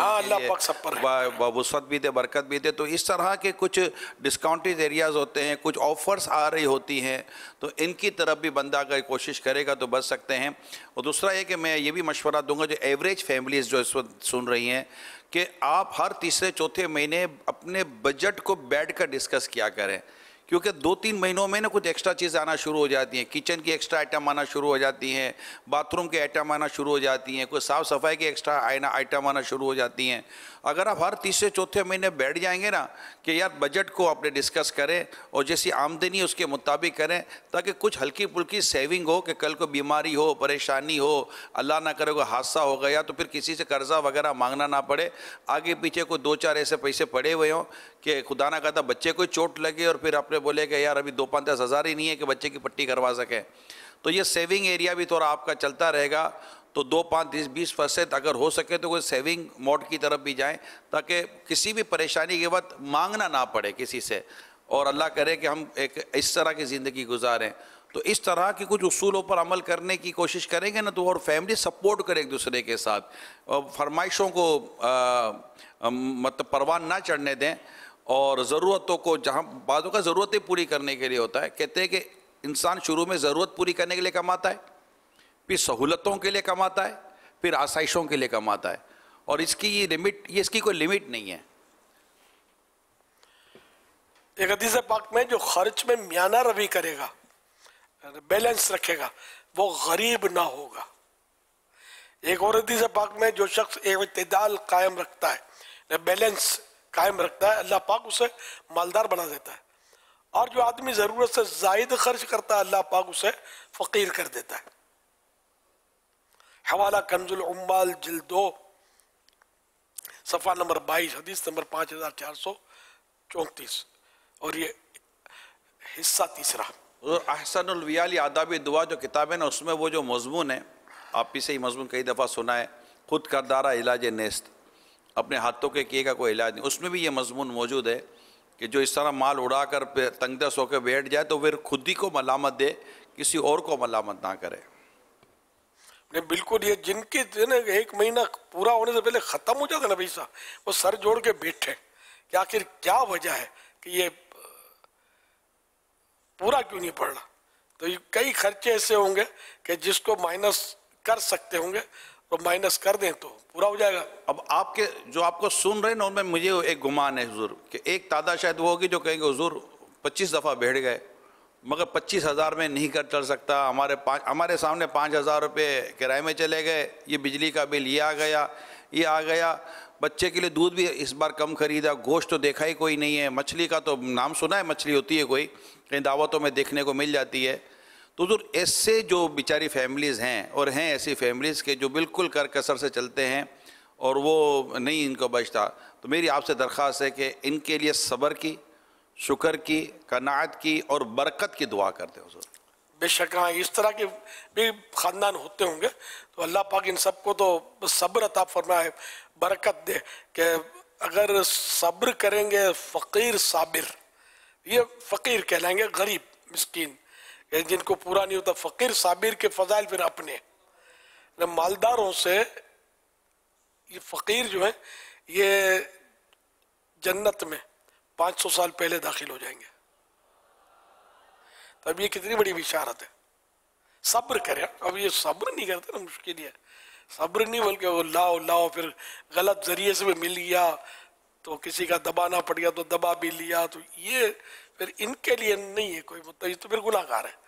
I: وسعت بھی دے، برکت بھی دے. تو اس طرح کے کچھ ڈسکاؤنٹیز ایریاز ہوتے ہیں، کچھ آفرز آ رہی ہوتی ہیں تو ان کی طرف بھی بندہ اگر کوشش کرے گا تو بچ سکتے ہیں. اور دوسرا یہ کہ میں یہ بھی مشورہ دوں گا جو ایوریج فیملیز جو اس وقت سن رہی ہیں کہ آپ ہر تیسرے چوتھے مہینے اپنے بجٹ کو بیٹھ کر ڈسکس کیا کریں، کیونکہ 2-3 مہینوں میں نا کچھ ایکسٹرا چیزیں آنا شروع ہو جاتی ہیں، کچن کی ایکسٹرا آئٹم آنا شروع ہو جاتی ہیں، باتھ روم کے آئٹم آنا شروع ہو جاتی ہیں، کوئی صاف صفائی کی ایکسٹرا آئٹم آنا شروع ہو جاتی ہیں. اگر آپ ہر تیسرے چوتھے مہینے بیٹھ جائیں گے نا کہ یار بجٹ کو اپنے ڈسکس کریں اور جیسی آمدنی اس کے مطابق کریں تاکہ کچھ ہلکی پھلکی سیونگ ہو کہ کل کو بیماری ہو، پریشانی ہو، اللہ نہ کرے کوئی حادثہ ہو گیا تو پھر کسی سے قرضہ وغیرہ مانگنا نہ پڑے، آگے پیچھے کوئی 2-4 ایسے پیسے پڑے ہوئے ہوں کہ خدا نہ کہتا بچے کو چوٹ لگے اور پھر اپنے بولے کہ یار ابھی 2-5 ہزار ہی نہیں ہے کہ بچے کی پٹی کروا سکیں. تو یہ سیونگ ایریا بھی تھوڑا آپ کا چلتا رہے گا تو 2-5-20% اگر ہو سکے تو کوئی سیونگ موڈ کی طرف بھی جائیں تاکہ کسی بھی پریشانی کے وقت مانگنا نہ پڑے کسی سے، اور اللہ کرے کہ ہم ایک اس طرح کی زندگی گزاریں. تو اس طرح کی کچھ اصولوں پر عمل کرنے کی کوشش کریں گے نا تو اور فیملی سپورٹ کرے ایک دوسرے کے ساتھ، فرمائشوں کو مطلب پروان نہ چڑھنے دیں اور ضرورتوں کو جہاں بعضوں کا ضرورتیں پوری کرنے کے لیے ہوتا ہے. کہتے ہیں کہ انسان شروع میں ضرورت پوری کرنے کے لیے کماتا ہے، پھر سہولتوں کے لیے کماتا ہے، پھر آسائشوں کے لیے کماتا ہے، اور اس کی یہ اس کی کوئی لمٹ نہیں ہے.
L: ایک حدیث پاک میں جو خرچ میں میانہ روی کرے گا، بیلنس رکھے گا، وہ غریب نہ ہوگا. ایک اور حدیث پاک میں جو شخص ایک اعتدال قائم رکھتا ہے، بیلنس قائم رکھتا ہے، اللہ پاک اسے مالدار بنا دیتا ہے. اور جو آدمی ضرورت سے زائد خرچ کرتا ہے اللہ پاک اسے فقیر کر دیتا ہے. حوالہ کنز العمال جلد 2 صفحہ نمبر 22 حدیث نمبر 5434، اور یہ حصہ تیسرا.
I: احسن الویال آداب دعا جو کتاب ہے نا اس میں وہ جو مضمون ہے، آپ بھی سے یہ مضمون کئی دفعہ سنا ہے، خود کردارہ علاج نیست، اپنے ہاتھوں کے کیے کا کوئی علاج نہیں. اس میں بھی یہ مضمون موجود ہے کہ جو اس طرح مال اڑا کر تنگ دست ہو کے بیٹھ جائے تو پھر خود ہی کو ملامت دے، کسی اور کو ملامت نہ کرے.
L: بالکل یہ جن کے 1 مہینہ پورا ہونے سے پہلے ختم ہو جاتا نا پیسہ، وہ سر جوڑ کے بیٹھے کہ آخر کیا وجہ ہے کہ یہ پورا کیوں نہیں پڑ رہا. تو یہ کئی خرچے ایسے ہوں گے کہ جس کو مائنس کر سکتے ہوں گے اور مائنس کر دیں تو پورا ہو جائے گا.
I: اب آپ کے جو آپ کو سن رہے ہیں نا ان میں مجھے ایک گمان ہے حضور کہ ایک تعداد شاید وہ ہوگی جو کہیں گے حضور 25 دفعہ بیٹھ گئے مگر 25,000 میں نہیں کر چل سکتا، ہمارے سامنے 5,000 روپے کرائے میں چلے گئے، یہ بجلی کا بل یہ آ گیا، بچے کے لیے دودھ بھی اس بار کم خریدا، گوشت تو دیکھا ہی کوئی نہیں ہے، مچھلی کا تو نام سنا ہے مچھلی ہوتی ہے کوئی، کہیں دعوتوں میں دیکھنے کو مل جاتی ہے. تو حضور ایسے جو بیچاری فیملیز ہیں اور ہیں ایسی فیملیز کے جو بالکل کر کسر سے چلتے ہیں اور وہ نہیں ان کو بچتا، تو میری آپ سے درخواست ہے کہ ان کے لیے صبر کی، شکر کی، قناعت کی اور برکت کی دعا کرتے حضور.
L: بے شک ہاں اس طرح کے بھی خاندان ہوتے ہوں گے تو اللہ پاک ان سب کو تو صبر عطا فرمائے، برکت دے کہ اگر صبر کریں گے فقیر صابر، یہ فقیر کہلائیں گے، غریب مسکین جن کو پورا نہیں ہوتا. فقیر صابر کے فضائل پھر اپنے مالداروں سے، یہ فقیر جو ہے یہ جنت میں 500 سال پہلے داخل ہو جائیں گے. تب یہ کتنی بڑی بشارت ہے. صبر کریں، اب یہ صبر نہیں کرتے نا، مشکل ہے صبر نہیں، بلکہ وہ لاؤ پھر غلط ذریعے سے بھی مل گیا تو کسی کا دبانا پڑ گیا تو دبا بھی لیا، تو یہ پھر ان کے لیے نہیں ہے کوئی مطلب، تو پھر گناہ گار ہے،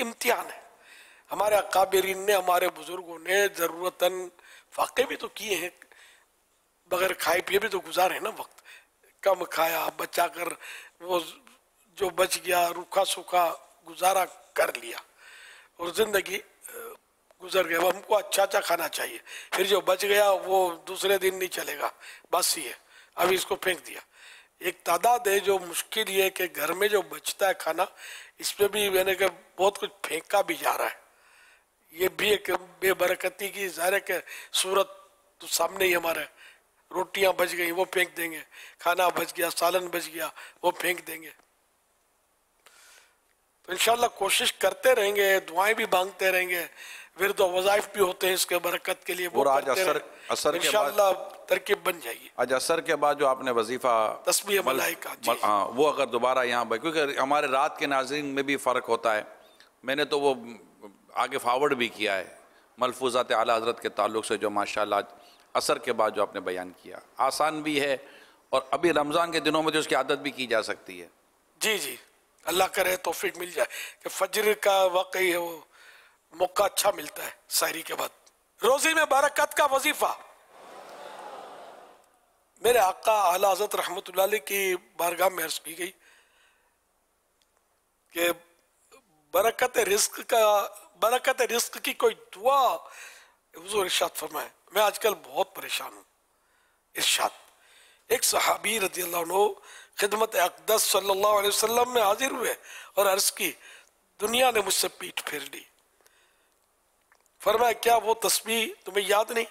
L: امتحان ہے. ہمارے اکابرین نے، ہمارے بزرگوں نے ضرورتاً فاقے بھی تو کیے ہیں، بغیر کھائے پیے بھی تو گزارے نا وقت، کم کھایا بچا کر وہ جو بچ گیا روکھا سوکھا گزارا کر لیا اور زندگی گزر گیا. ہم کو اچھا کھانا چاہیے، پھر جو بچ گیا وہ دوسرے دن نہیں چلے گا، بس ہی ہے، ابھی اس کو پھینک دیا. ایک تعداد ہے جو مشکل یہ ہے کہ گھر میں جو بچتا ہے کھانا اس پہ بھی میں نے کہا بہت کچھ پھینکا بھی جا رہا ہے. یہ بھی ایک بے برکتی کی ظاہر ہے کہ صورت تو سامنے ہی ہمارا ہے. روٹیاں بچ گئی وہ پھینک دیں گے, کھانا بچ گیا, سالن بچ گیا وہ پھینک دیں گے. تو انشاءاللہ کوشش کرتے رہیں گے, دعائیں بھی مانگتے رہیں گے, ورد و وظائف بھی ہوتے ہیں اس کے برکت کے لیے, وہ
I: اور آج
L: کرتے رہیں.
I: عصر کے بعد
L: انشاءاللہ ترکیب بن جائے گی.
I: آج عصر کے بعد جو آپ نے وظیفہ
L: تسبیح ملائکہ,
I: ہاں وہ اگر دوبارہ یہاں کیونکہ ہمارے رات کے ناظرین میں بھی فرق ہوتا ہے, میں نے تو وہ آگے فارورڈ بھی کیا ہے ملفوظات اعلیٰ حضرت کے تعلق سے جو ماشاءاللہ عصر کے بعد جو آپ نے بیان کیا, آسان بھی ہے اور ابھی رمضان کے دنوں میں تو اس کی عادت بھی کی جا سکتی ہے.
L: جی جی, اللہ کرے توفیق مل جائے کہ فجر کا واقعی ہے وہ موقع اچھا ملتا ہے سحری کے بعد. روزی میں برکت کا وظیفہ. میرے آقا اعلیٰ حضرت رحمت اللہ علیہ کی بارگاہ میں عرض کی گئی کہ برکت رزق کی کوئی دعا حضور ارشاد فرمائے. میں آج کل بہت پریشان ہوں. ارشاد, ایک صحابی رضی اللہ عنہ خدمت اقدس صلی اللہ علیہ وسلم میں حاضر ہوئے اور عرض کی دنیا نے مجھ سے پیٹھ پھیر لی. فرمایا کیا وہ تسبیح تمہیں یاد نہیں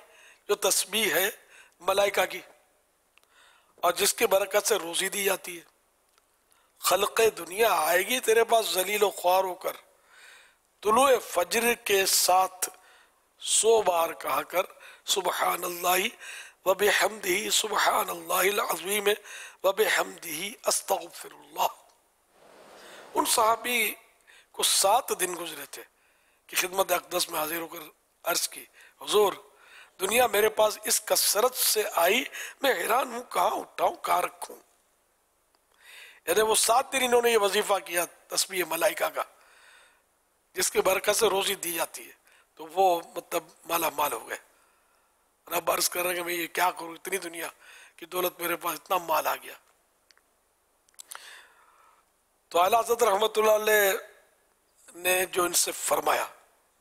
L: جو تسبیح ہے ملائکہ کی اور جس کی برکت سے روزی دی جاتی ہے؟ خلق دنیا آئے گی تیرے پاس ذلیل و خوار ہو کر, طلوع فجر کے ساتھ 100 بار کہا کر سبحان اللہ وبحمدہ سبحان اللہ العظیم وبحمدہ استغفر اللہ. ان صحابی کو 7 دن گزرے تھے کہ خدمت اقدس میں حاضر ہو کر عرض کی حضور دنیا میرے پاس اس کثرت سے آئی, میں حیران ہوں کہاں اٹھاؤں کہاں رکھوں. یعنی وہ 7 دن انہوں نے یہ وظیفہ کیا تسبیح ملائکہ کا جس کی برکت سے روزی دی جاتی ہے, تو وہ مطلب مالا مال ہو گئے. رب عرض کر رہے ہیں کہ میں یہ کیا کروں, اتنی دنیا کی دولت میرے پاس, اتنا مال آ گیا. تو اعلیٰ حضرت رحمت اللہ علیہ نے جو ان سے فرمایا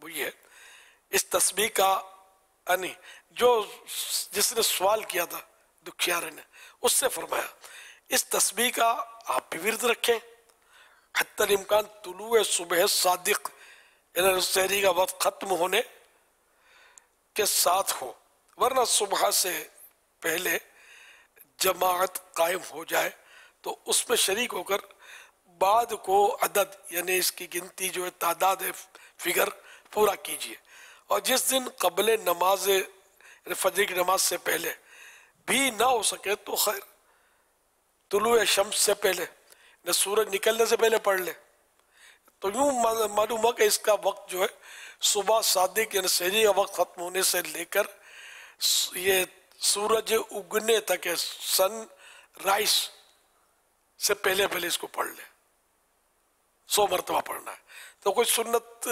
L: وہ یہ اس تسبیح کا یعنی جو جس نے سوال کیا تھا دکھیارے نے اس سے فرمایا اس تسبیح کا آپ بھی ورد رکھیں حتی الامکان طلوع صبح صادق یعنی سحری کا وقت ختم ہونے کے ساتھ ہو, ورنہ صبح سے پہلے جماعت قائم ہو جائے تو اس میں شریک ہو کر بعد کو عدد یعنی اس کی گنتی جو ہے تعداد فگر پورا کیجئے. اور جس دن قبل نماز یعنی فجر کی نماز سے پہلے بھی نہ ہو سکے تو خیر طلوع شمس سے پہلے نہ سورج نکلنے سے پہلے پڑھ لے. تو یوں معلوم ہو کہ اس کا وقت جو ہے صبح صادق یعنی سحری کا وقت ختم ہونے سے لے کر یہ سورج اگنے تک ہے, سن رائز سے پہلے اس کو پڑھ لے. 100 مرتبہ پڑھنا ہے. تو کوئی سنت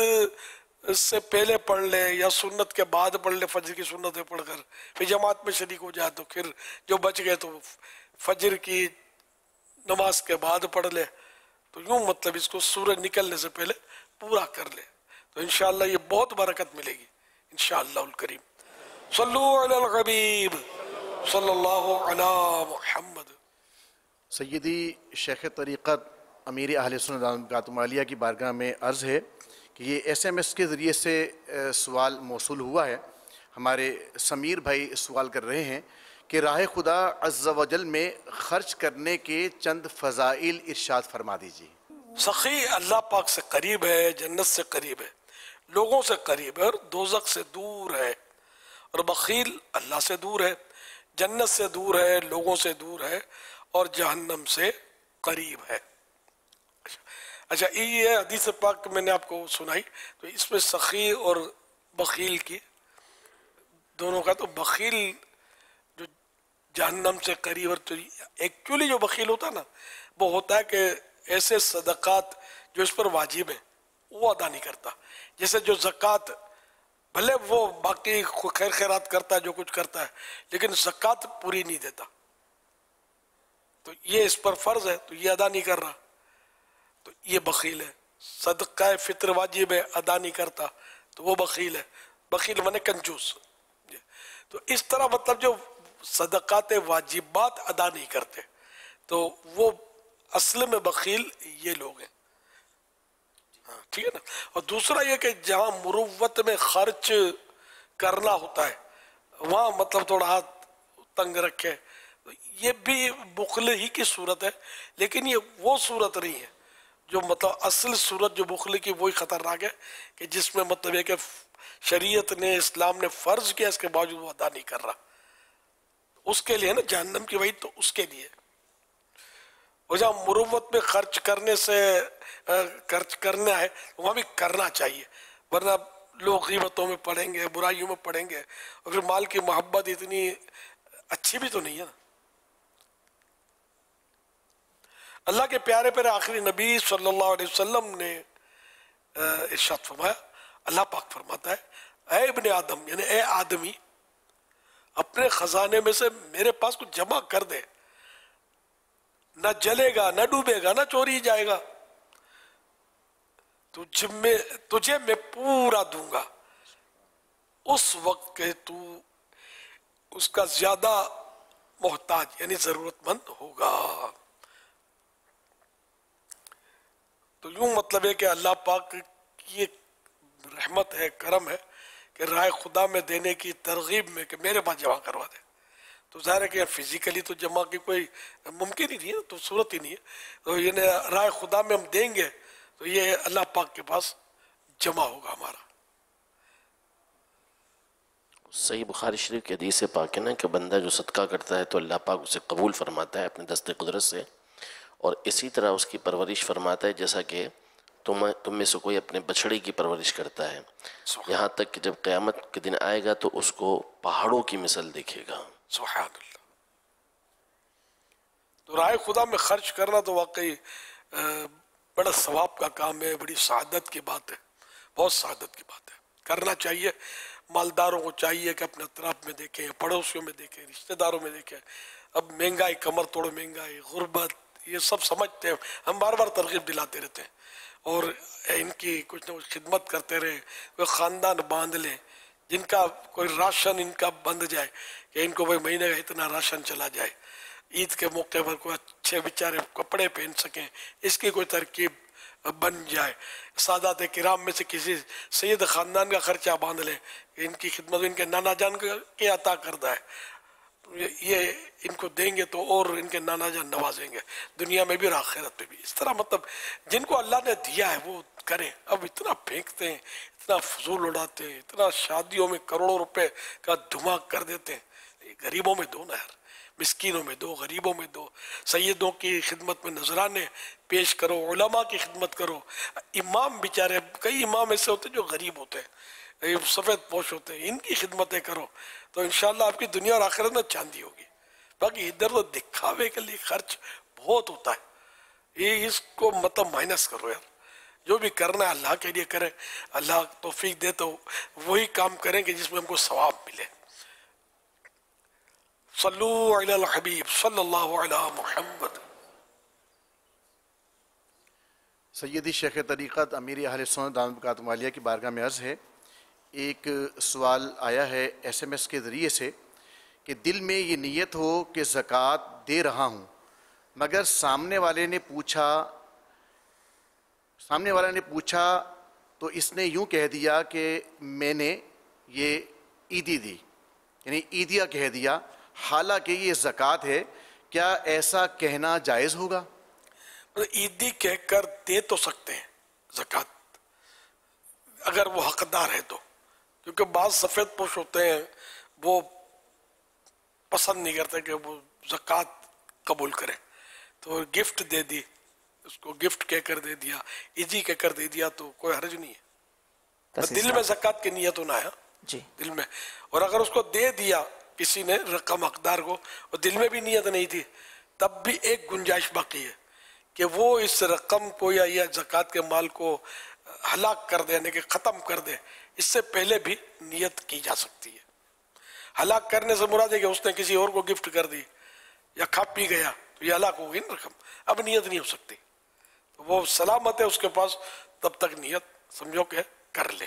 L: سے پہلے پڑھ لے یا سنت کے بعد پڑھ لے, فجر کی سنتیں پڑھ کر پھر جماعت میں شریک ہو جائے تو پھر جو بچ گئے تو فجر کی نماز کے بعد پڑھ لے. تو یوں مطلب اس کو سورج نکلنے سے پہلے پورا کر لے تو انشاءاللہ یہ بہت برکت ملے گی انشاءاللہ الکریم. صلو علی الحبیب صلی اللہ علی محمد.
O: سیدی شیخ طریقت امیر اہل سنت قاتم عالیہ کی بارگاہ میں عرض ہے کہ یہ ایس ایم ایس کے ذریعے سے سوال موصول ہوا ہے. ہمارے سمیر بھائی سوال کر رہے ہیں کہ راہ خدا عز و جل میں خرچ کرنے کے چند فضائل ارشاد فرما دیجیے.
L: سخی اللہ پاک سے قریب ہے, جنت سے قریب ہے, لوگوں سے قریب ہے اور دوزخ سے دور ہے, اور بخیل اللہ سے دور ہے, جنت سے دور ہے, لوگوں سے دور ہے اور جہنم سے قریب ہے. اچھا یہ حدیث پاک میں نے آپ کو سنائی تو اس میں سخی اور بخیل کی دونوں کا, تو بخیل جو جہنم سے قریب, اور ایکچولی جو بخیل ہوتا نا وہ ہوتا ہے کہ ایسے صدقات جو اس پر واجب ہیں وہ ادا نہیں کرتا. جیسے جو زکوٰۃ بھلے وہ باقی خیر خیرات کرتا ہے جو کچھ کرتا ہے لیکن زکوٰۃ پوری نہیں دیتا, تو یہ اس پر فرض ہے تو یہ ادا نہیں کر رہا, تو یہ بخیل ہے. صدقہ فطر واجب ہے ادا نہیں کرتا تو وہ بخیل ہے. بخیل مانے کنجوس. تو اس طرح مطلب جو صدقات واجبات ادا نہیں کرتے تو وہ اصل میں بخیل یہ لوگ ہیں. ٹھیک ہے نا. اور دوسرا یہ کہ جہاں مروت میں خرچ کرنا ہوتا ہے وہاں مطلب تھوڑا ہاتھ تنگ رکھے، یہ بھی بخل ہی کی صورت ہے، لیکن یہ وہ صورت نہیں ہے جو مطلب اصل صورت جو بخل کی وہی خطرناک ہے کہ جس میں مطلب یہ کہ شریعت نے اسلام نے فرض کیا اس کے باوجود وہ ادا نہیں کر رہا. اس کے لیے نا جہنم کی وعید تو اس کے لیے. اور جہاں مروت میں خرچ کرنے سے خرچ کرنا ہے وہاں بھی کرنا چاہیے، ورنہ لوگ غیبتوں میں پڑیں گے، برائیوں میں پڑیں گے، اور پھر مال کی محبت اتنی اچھی بھی تو نہیں ہے نا. اللہ کے پیارے پیارے آخری نبی صلی اللہ علیہ وسلم نے ارشاد فرمایا، اللہ پاک فرماتا ہے اے ابن آدم، یعنی اے آدمی، اپنے خزانے میں سے میرے پاس کچھ جمع کر دے، نہ جلے گا، نہ ڈوبے گا، نہ چوری جائے گا، تجھے میں پورا دوں گا اس وقت کہ تو اس کا زیادہ محتاج یعنی ضرورت مند ہوگا. تو یوں مطلب ہے کہ اللہ پاک کی ایک رحمت ہے، کرم ہے کہ راہ خدا میں دینے کی ترغیب میں کہ میرے پاس جمع کروا دے. تو ظاہر ہے کہ فزیکلی تو جمع کی کوئی ممکن ہی نہیں ہے، تو صورت ہی نہیں ہے. تو یہ راہ خدا میں ہم دیں گے تو یہ اللہ پاک کے پاس جمع ہوگا ہمارا.
D: صحیح بخاری شریف کی حدیث پاک ہے نا کہ بندہ جو صدقہ کرتا ہے تو اللہ پاک اسے قبول فرماتا ہے اپنے دست قدرت سے، اور اسی طرح اس کی پرورش فرماتا ہے جیسا کہ تم میں سے کوئی اپنے بچڑے کی پرورش کرتا ہے، یہاں تک کہ جب قیامت کے دن آئے گا تو اس کو پہاڑوں کی مثل دیکھے گا.
L: سبحان اللہ. تو راہ خدا میں خرچ کرنا تو واقعی بڑا ثواب کا کام ہے، بڑی سعادت کی بات ہے، بہت سعادت کی بات ہے. کرنا چاہیے. مالداروں کو چاہیے کہ اپنے اطراف میں دیکھیں، پڑوسیوں میں دیکھیں، رشتہ داروں میں دیکھیں. اب مہنگائی، کمر توڑ مہنگائی، غربت، یہ سب سمجھتے ہیں، ہم بار بار ترغیب دلاتے رہتے ہیں اور ان کی کچھ نہ کچھ خدمت کرتے رہے. کوئی خاندان باندھ لیں جن کا کوئی راشن ان کا بند جائے کہ ان کو بھائی مہینے کا اتنا راشن چلا جائے، عید کے موقع پر کوئی اچھے بیچارے کپڑے پہن سکیں، اس کی کوئی ترکیب بن جائے. سادات کرام میں سے کسی سید خاندان کا خرچہ باندھ لیں کہ ان کی خدمت ان کے نانا جان کے عطا کردہ ہے، یہ ان کو دیں گے تو اور ان کے نانا جان نوازیں گے دنیا میں بھی اور آخرت میں بھی. اس طرح مطلب جن کو اللہ نے دیا ہے وہ کریں. اب اتنا پھینکتے ہیں، اتنا فضول اڑاتے ہیں، اتنا شادیوں میں کروڑوں روپے کا دھماک کر دیتے ہیں. غریبوں میں دو نا یار، مسکینوں میں دو، غریبوں میں دو. سیدوں کی خدمت میں نذرانے پیش کرو، علماء کی خدمت کرو. امام بیچارے، کئی امام ایسے ہوتے ہیں جو غریب ہوتے ہیں، سفید پوش ہوتے ہیں، ان کی خدمتیں کرو تو انشاءاللہ آپ کی دنیا اور آخرت میں چاندی ہوگی. باقی ادھر تو دکھاوے کے لیے خرچ بہت ہوتا ہے، یہ اس کو مطلب مائنس کرو یار. جو بھی کرنا ہے اللہ کے لیے کریں. اللہ توفیق دے تو وہی کام کریں کہ جس میں ہم کو ثواب ملے. صلو علی الحبیب صلی اللہ علی محمد.
O: سیدی شیخ طریقت امیر اہل سنت دامت برکاتہم عالیہ کی بارگاہ میں عرض ہے، ایک سوال آیا ہے ایس ایم ایس کے ذریعے سے کہ دل میں یہ نیت ہو کہ زکوٰۃ دے رہا ہوں، مگر سامنے والے نے پوچھا تو اس نے یوں کہہ دیا کہ میں نے یہ عیدی دی، یعنی عیدیہ کہہ دیا، حالانکہ یہ زکوٰۃ ہے. کیا ایسا کہنا جائز ہوگا؟
L: عیدی کہہ کر دے تو سکتے ہیں زکوٰۃ اگر وہ حقدار ہے تو، کیونکہ بعض سفید پوش ہوتے ہیں وہ پسند نہیں کرتے کہ وہ زکوٰۃ قبول کریں، تو گفٹ دے دی، اس کو گفٹ کہہ کر دے دیا، عیدی کہہ کر دے دیا تو کوئی حرج نہیں ہے. دل میں زکوٰۃ کی نیت ہونا ہے
P: جی
L: دل میں. اور اگر اس کو دے دیا کسی نے رقم حقدار کو اور دل میں بھی نیت نہیں تھی تب بھی ایک گنجائش باقی ہے کہ وہ اس رقم کو یا زکوٰۃ کے مال کو ہلاک کر دے، یعنی کہ ختم کر دے. اس سے پہلے بھی نیت کی جا سکتی ہے. ہلاک کرنے سے مراد ہے کہ اس نے کسی اور کو گفٹ کر دی یا کھا پی گیا تو یہ ہلاک ہو گئی نا رقم، اب نیت نہیں ہو سکتی. تو وہ سلامت ہے اس کے پاس تب تک نیت سمجھو کہ کر لے.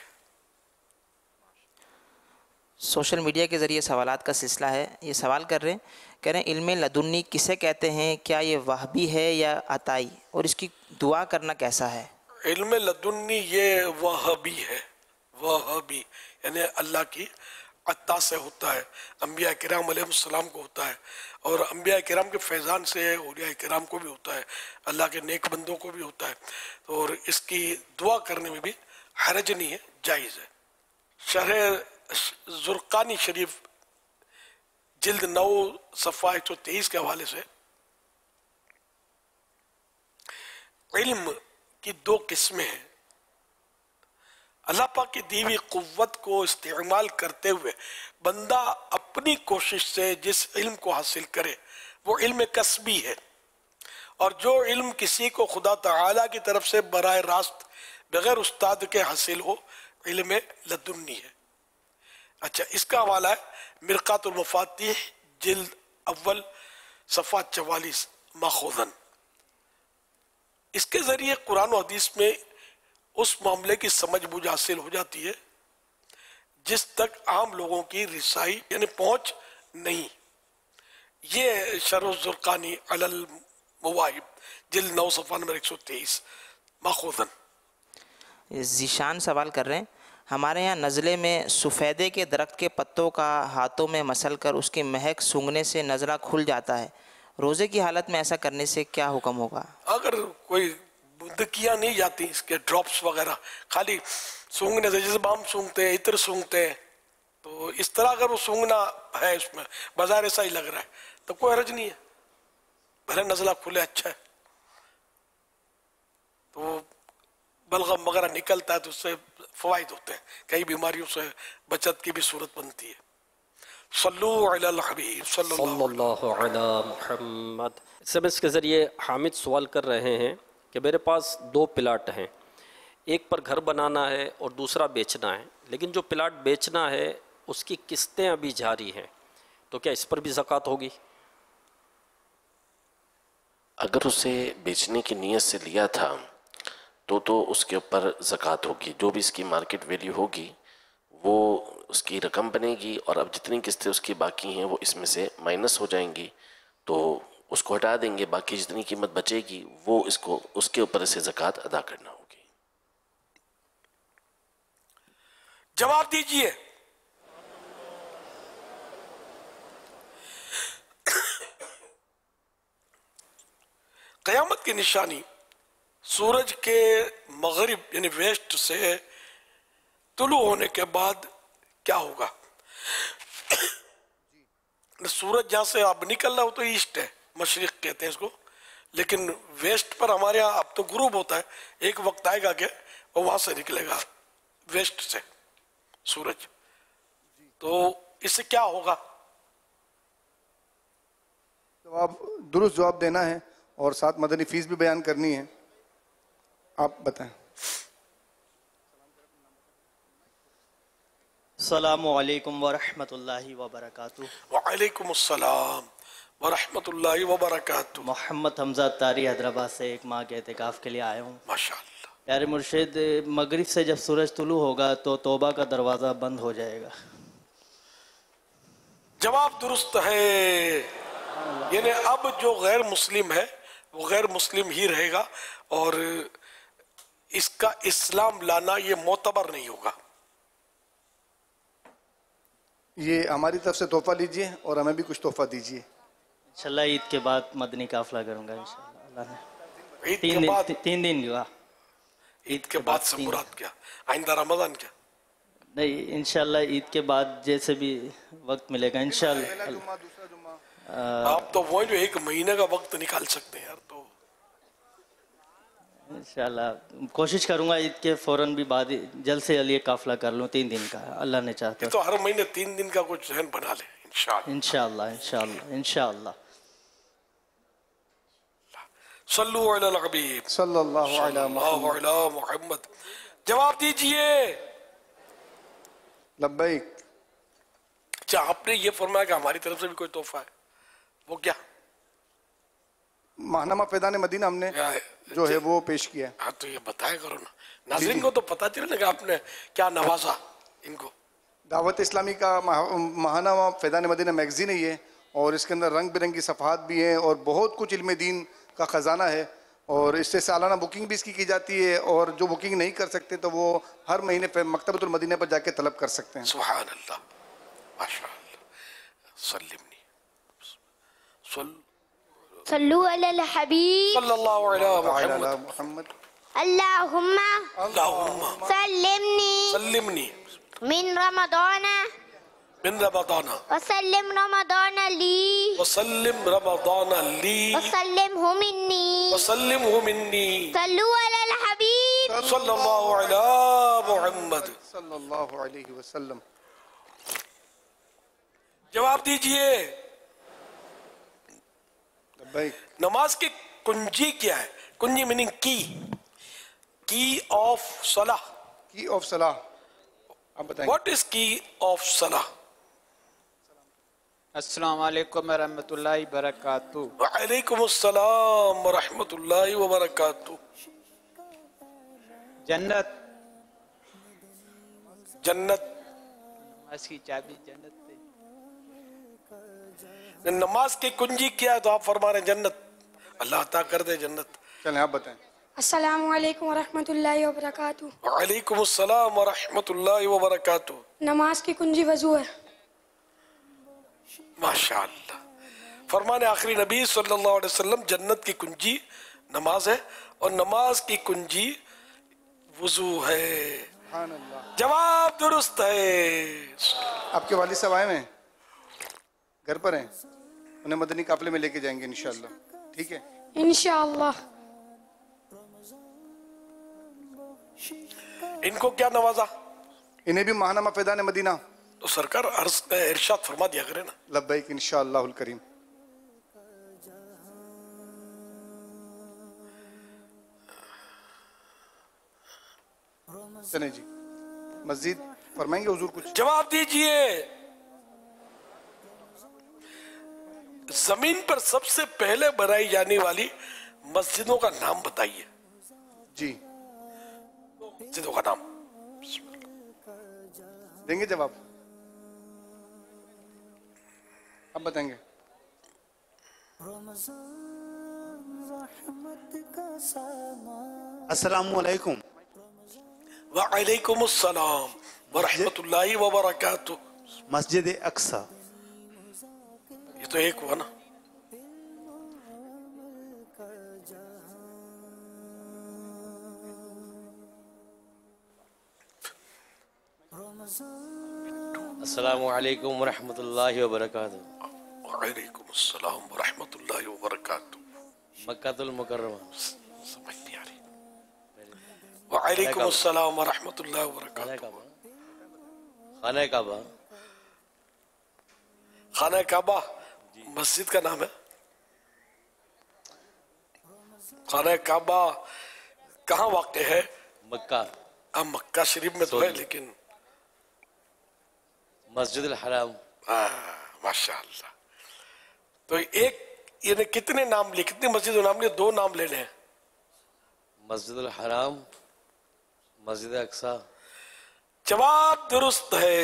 P: سوشل میڈیا کے ذریعے سوالات کا سلسلہ ہے. یہ سوال کر رہے ہیں، کہہ رہے ہیں علم لدنی کسے کہتے ہیں، کیا یہ وہبی ہے یا عطائی، اور اس کی دعا کرنا کیسا ہے؟
L: علم لدنی یہ وہبی ہے، وہبی یعنی اللہ کی عطا سے ہوتا ہے، انبیاء کرام علیہ السلام کو ہوتا ہے، اور انبیاء کرام کے فیضان سے اولیاء کرام کو بھی ہوتا ہے، اللہ کے نیک بندوں کو بھی ہوتا ہے، اور اس کی دعا کرنے میں بھی حرج نہیں ہے، جائز ہے. شرح زرقانی شریف جلد 9 صفحہ 123 کے حوالے سے علم کی 2 قسمیں ہیں. اللہ پاک کی دی ہوئی قوت کو استعمال کرتے ہوئے بندہ اپنی کوشش سے جس علم کو حاصل کرے وہ علم کسبی ہے، اور جو علم کسی کو خدا تعالی کی طرف سے براہ راست بغیر استاد کے حاصل ہو علم لدنی ہے. اچھا، اس کا حوالہ ہے مرقات المفاتیح جلد اول صفحہ 44 ماخوذن. اس کے ذریعے قرآن و حدیث میں اس معاملے کی سمجھ بوجھ حاصل ہو جاتی ہے جس تک عام لوگوں کی رسائی یعنی پہنچ نہیں. یہ شرح الزرقانی علی المواہب جلد 9 صفحہ نمبر 123 ماخوذن.
P: ذیشان سوال کر رہے ہیں، ہمارے یہاں نزلے میں سفیدے کے درخت کے پتوں کا ہاتھوں میں مسل کر اس کی مہک سونگھنے سے نزلہ کھل جاتا ہے، روزے کی حالت میں ایسا کرنے سے کیا حکم ہوگا؟
L: اگر کوئی بدکیاں نہیں جاتی اس کے ڈراپس وغیرہ، خالی سونگنے سے جیسے بام سونگتے ہیں، عطر سونگتے ہیں، تو اس طرح اگر وہ سونگنا ہے اس میں بظاہر ایسا ہی لگ رہا ہے تو کوئی حرج نہیں ہے، بھلے نزلہ کھلے اچھا ہے. تو بلغم وغیرہ نکلتا ہے تو اس سے فوائد ہوتے ہیں، کئی بیماریوں سے بچت کی بھی صورت بنتی ہے. صلو علی الحبیب صلی
Q: اللہ علی محمد. SMS کے ذریعے حامد سوال کر رہے ہیں کہ میرے پاس 2 پلاٹ ہیں، ایک پر گھر بنانا ہے اور دوسرا بیچنا ہے، لیکن جو پلاٹ بیچنا ہے اس کی قسطیں ابھی جاری ہیں، تو کیا اس پر بھی زکوٰۃ ہوگی؟
D: اگر اسے بیچنے کی نیت سے لیا تھا تو اس کے اوپر زکوٰۃ ہوگی. جو بھی اس کی مارکیٹ ویلیو ہوگی وہ اس کی رقم بنے گی، اور اب جتنی قسطیں اس کی باقی ہیں وہ اس میں سے مائنس ہو جائیں گی، تو اس کو ہٹا دیں گے، باقی جتنی قیمت بچے گی وہ اس کے اوپر سے زکوٰۃ ادا کرنا ہوگی.
L: جواب دیجئے. قیامت کی نشانی سورج کے مغرب یعنی ویسٹ سے طلوع ہونے کے بعد کیا ہوگا؟ سورج جہاں سے اب نکل رہا ہو تو ایسٹ ہے، مشرق کہتے ہیں اس کو، لیکن ویسٹ پر ہمارے ہاں اب تو غروب ہوتا ہے. ایک وقت آئے گا کہ وہ وہاں سے نکلے گا ویسٹ سے سورج، تو اس سے کیا ہوگا؟
R: درست جواب دینا ہے اور ساتھ مدنی فیس بھی بیان کرنی ہے. آپ بتائیں.
S: السلام علیکم ورحمۃ اللہ وبرکاتہ.
L: وعلیکم السلام ورحمۃ اللہ وبرکاتہ.
S: محمد حمزہ تاری حیدرآباد سے ایک ماہ کے اعتکاف کے لیے آیا ہوں.
L: ماشاءاللہ.
S: پیارے مرشد، مغرب سے جب سورج طلوع ہوگا تو توبہ کا دروازہ بند ہو جائے گا.
L: جواب درست ہے، یعنی اب جو غیر مسلم ہے وہ غیر مسلم ہی رہے گا، اور اس کا اسلام لانا یہ معتبر نہیں ہوگا.
R: یہ ہماری طرف سے تحفہ لیجئے اور ہمیں بھی کچھ تحفہ دیجئے.
S: انشاءاللہ عید کے بعد مدنی قافلہ کروں گا انشاءاللہ. اللہ نے
L: عید کے بعد
S: 3 دن کا.
L: عید کے بعد سے مراد کیا؟ آئندہ رمضان کیا؟
S: نہیں، انشاءاللہ عید کے بعد جیسے بھی وقت ملے گا انشاءاللہ.
L: آپ تو وہ جو 1 مہینے کا وقت نکال سکتے ہیں یار، تو
S: انشاءاللہ کوشش کروں گا عید کے فوراً بھی بعد جلد سے جلد قافلہ کر لوں 3 دن کا، اللہ نے چاہتا
L: تو ہر مہینے 3 دن کا کچھ ذہن بنا لیں
S: انشاءاللہ. انشاءاللہ.
L: صلو علی الحبیب
R: صلی اللہ علی
L: محمد. جواب دیجئے.
R: لبیک.
L: اچھا، آپ نے یہ فرمایا کہ ہماری طرف سے بھی کوئی تحفہ ہے، وہ کیا؟
R: ماہنامہ فیضان مدینہ ہم نے جو ہے وہ پیش کیا ہے.
L: تو یہ بتایا کرو نا، ناظرین کو تو پتا چلے نا کہ آپ نے کیا نوازا ان کو.
R: دعوت اسلامی کا ماہانہ فیضان مدینہ میگزین ہے یہ، اور اس کے اندر رنگ برنگی صفحات بھی ہیں اور بہت کچھ علم دین کا خزانہ ہے، اور اس سے سالانہ بکنگ بھی اس کی جاتی ہے، اور جو بکنگ نہیں کر سکتے تو وہ ہر مہینے مکتبۃ المدینہ پر جا کے طلب کر سکتے ہیں۔
L: سبحان اللہ، ماشاء اللہ۔ سلمنی
J: صلو علی الحبیب
L: صلی اللہ علیہ
R: محمد
J: اللہم سلمنی
L: سلمنی
J: من رمضان
L: من رمضان
J: وسلم رمضان لی
L: وسلم رمضان لی
J: وسلمہ منی
L: وسلمہ منی
J: صلو علی الحبیب
L: صلی اللہ علیہ محمد
R: صلی اللہ علیہ وسلم۔
L: جواب دیجئے، نماز کی کنجی کیا ہے؟ کنجی میننگ کی آف صلاح،
R: کی آف صلاح، آپ بتائیں۔
L: واٹ از کی آف صلاح؟
H: السلام علیکم ورحمۃ اللہ وبرکاتہ۔
L: وعلیکم السلام ورحمۃ اللہ وبرکاتہ۔
H: جنت،
L: جنت،
H: نماز کی چابی جنت ہے۔
L: نماز کی کنجی کیا ہے تو آپ فرما رہے ہیں جنت، اللہ عطا کر دے جنت۔
R: چلیں آپ بتائیں۔
F: السلام علیکم ورحمۃ اللہ وبرکاتہ۔
L: وعلیکم السلام ورحمۃ اللہ وبرکاتہ۔
F: نماز کی کنجی وضو ہے۔
L: ماشاءاللہ، فرمان آخری نبی صلی اللہ علیہ وسلم، جنت کی کنجی نماز ہے اور نماز کی کنجی وضو ہے۔ جواب درست ہے۔
R: آپ کے والد صاحب آئے ہیں، گھر پر ہیں، انہیں مدنی قافلے میں لے کے جائیں گے انشاءاللہ، ٹھیک ہے؟
F: انشاءاللہ۔
L: ان کو کیا نوازا؟
R: انہیں بھی ماہانہ فیضان مدینہ۔
L: تو سرکار ارشاد فرما دیا کرے نا۔
R: لبیک انشاءاللہ الکریم۔ چلیں جی، مزید فرمائیں گے حضور کچھ؟
L: جواب دیجئے، زمین پر سب سے پہلے بنائی جانے والی مسجدوں کا نام بتائیے۔
R: جی،
L: مسجدوں کا نام
R: دیں گے جواب؟ اب بتائیں گے۔
G: السلام علیکم۔
L: وعلیکم السلام ورحمۃ اللہ وبرکاتہ۔
G: مسجد اقصی۔
L: یہ تو ایک ہوا نا۔
T: السلام علیکم ورحمۃ اللہ وبرکاتہ۔
L: وعلیکم السلام ورحمۃ اللہ وبرکاتہ۔
T: مکہ المکرمہ۔
L: سمجھ نہیں آ رہی۔ وعلیکم السلام ورحمۃ اللہ وبرکاتہ۔
T: خانہ کعبہ۔
L: خانہ کعبہ مسجد کا نام ہے؟ خانہ کعبہ کہاں واقع ہے؟
T: مکہ۔
L: مکہ شریف میں تو ہے، لیکن
T: مسجد الحرام۔
L: ماشاءاللہ۔ تو ایک یعنی کتنے نام لیے، کتنی مسجد نام لیے؟ دو نام لینے ہیں۔
T: مسجد الحرام، مسجد اقصی۔
L: جواب درست ہے۔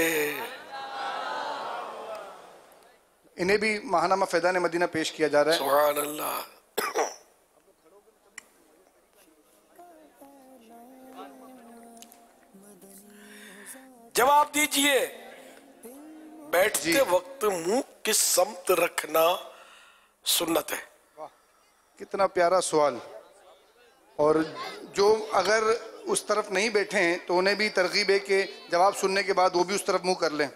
R: انہیں بھی ماہانہ فیضان مدینہ پیش کیا جا رہا ہے۔
L: سبحان اللہ۔ جواب دیجئے، بیٹھتے وقت منہ کس سمت رکھنا سنت ہے؟
R: کتنا پیارا سوال، اور جو اگر اس طرف نہیں بیٹھے ہیں تو انہیں بھی ترغیب ہے کہ جواب سننے کے بعد وہ بھی اس طرف منہ کر لیں۔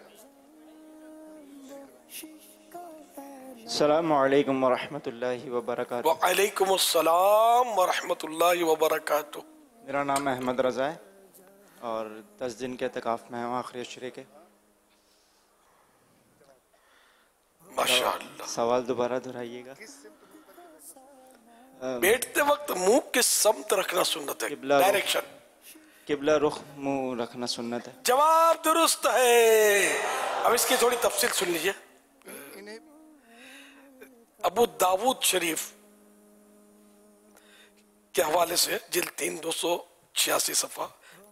N: السلام علیکم ورحمۃ اللہ وبرکاتہ۔
L: وعلیکم السلام ورحمۃ اللہ وبرکاتہ۔
N: میرا نام احمد رضا ہے اور 10 دن کے اعتکاف میں ہوں آخری عشرے کے۔
L: ماشاءاللہ۔
N: سوال دوبارہ دہرائیے گا۔
L: بیٹھتے وقت منہ کس سمت رکھنا سنت ہے؟ ڈائریکشن،
N: قبلہ رخ منہ رکھنا سنت ہے۔
L: جواب درست ہے۔ اب اس کی تھوڑی تفصیل سن لیجئے۔ ابو داود شریف کے حوالے سے جلد 3 286 صفحہ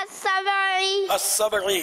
L: as-sab'i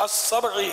L: as-sab'i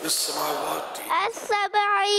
L: as-samawati
J: as-sab'i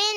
L: min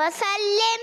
L: wa sallim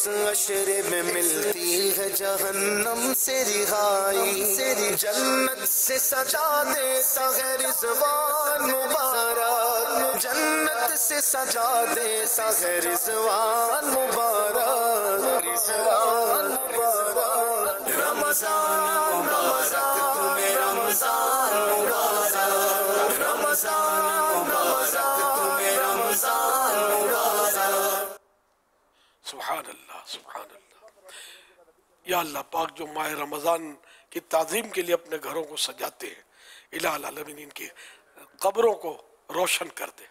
A: اس عشرے میں ملتی ہے جہنم سے رہائی، جنت سے سجا دیتا ہے رضوان مبارک، جنت سے سجا دیتا ہے رضوان مبارک، رضوان مبارک، رمضان مبارک تمہیں رمضان مبارک، رمضان مبارک تمہیں رمضان مبارک۔
L: سبحان اللہ سبحان اللہ۔ یا اللہ پاک جو ماہ رمضان کی تعظیم کے لیے اپنے گھروں کو سجاتے ہیں، الہ العالمین ان کی قبروں کو روشن کر دے۔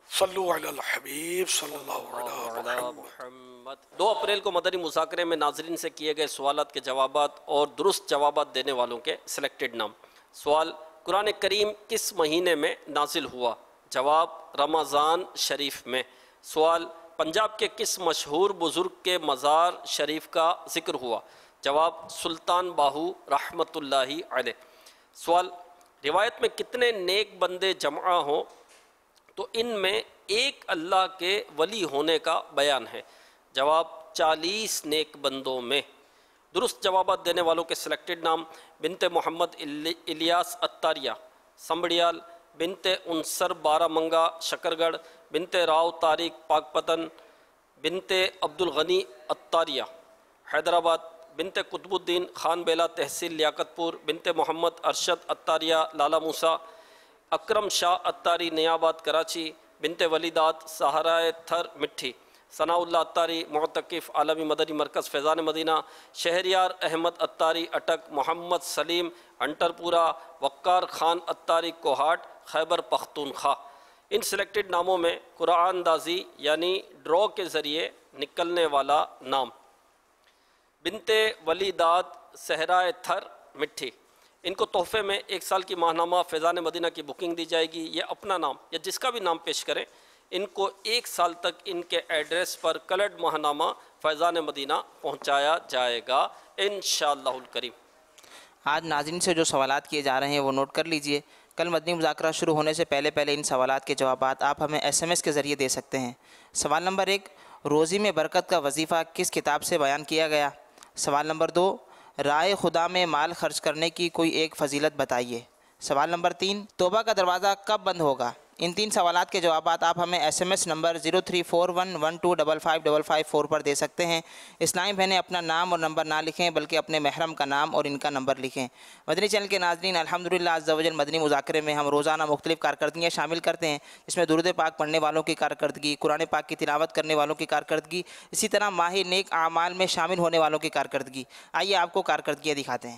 L: صلو علی الحبیب صلی اللہ علیہ
Q: محمد۔ 2 اپریل کو مدنی مذاکرے میں ناظرین سے کیے گئے سوالات کے جوابات اور درست جوابات دینے والوں کے سلیکٹڈ نام۔ سوال: قرآن کریم کس مہینے میں نازل ہوا؟ جواب: رمضان شریف میں۔ سوال: پنجاب کے کس مشہور بزرگ کے مزار شریف کا ذکر ہوا؟ جواب: سلطان باہو رحمۃ اللہ علیہ۔ سوال: روایت میں کتنے نیک بندے جمع ہوں تو ان میں ایک اللہ کے ولی ہونے کا بیان ہے؟ جواب: 40 نیک بندوں میں۔ درست جوابات دینے والوں کے سلیکٹڈ نام: بنت محمد الیاس اتاریہ سمبڑیال، بنت انصر بارہ منگا شکرگڑھ، بنت راؤ طارق پاکپتن، بنت عبدالغنی اتاریہ حیدرآباد، بنت قطب الدین خان بیلا تحصیل لیاقت پور، بنت محمد ارشد اتاریہ لالا موسیٰ، اکرم شاہ اتاری نیاباد کراچی، بنت ولیدات سہرائے تھر مٹھی، ثناء اللہ اتاری معتکف عالمی مدنی مرکز فیضان مدینہ، شہریار احمد اتاری اٹک، محمد سلیم انٹرپورہ، وقار خان اتاری کوہاٹ خیبر پختونخوا۔ ان سلیکٹڈ ناموں میں قرآن دازی یعنی ڈرا کے ذریعے نکلنے والا نام: بنت ولیدات صحرائے تھر مٹھی۔ ان کو تحفے میں 1 سال کی ماہنامہ فیضان مدینہ کی بکنگ دی جائے گی۔ یہ اپنا نام یا جس کا بھی نام پیش کریں، ان کو 1 سال تک ان کے ایڈریس پر کلرڈ ماہنامہ فیضان مدینہ پہنچایا جائے گا انشاءاللہ الکریم۔
P: آج ناظرین سے جو سوالات کیے جا رہے ہیں وہ نوٹ کر لیجئے۔ کل مدنی مذاکرہ شروع ہونے سے پہلے ان سوالات کے جوابات آپ ہمیں SMS کے ذریعے دے سکتے ہیں۔ سوال نمبر 1: روزی میں برکت کا وظیفہ کس کتاب سے بیان کیا گیا؟ سوال نمبر 2: رائے خدا میں مال خرچ کرنے کی کوئی ایک فضیلت بتائیے۔ سوال نمبر 3: توبہ کا دروازہ کب بند ہوگا؟ ان 3 سوالات کے جوابات آپ ہمیں SMS نمبر 0341125555 پر دے سکتے ہیں۔ اسلامی بہنیں اپنا نام اور نمبر نہ لکھیں بلکہ اپنے محرم کا نام اور ان کا نمبر لکھیں۔ مدنی چینل کے ناظرین، الحمدللہ عز و جل مدنی مذاکرے میں ہم روزانہ مختلف کارکردگیاں شامل کرتے ہیں، جس میں درود پاک پڑھنے والوں کی کارکردگی، قرآن پاک کی تلاوت کرنے والوں کی کارکردگی، اسی طرح ماہ نیک اعمال میں شامل ہونے والوں کی کارکردگی۔ آئیے آپ کو کارکردگیاں دکھاتے ہیں۔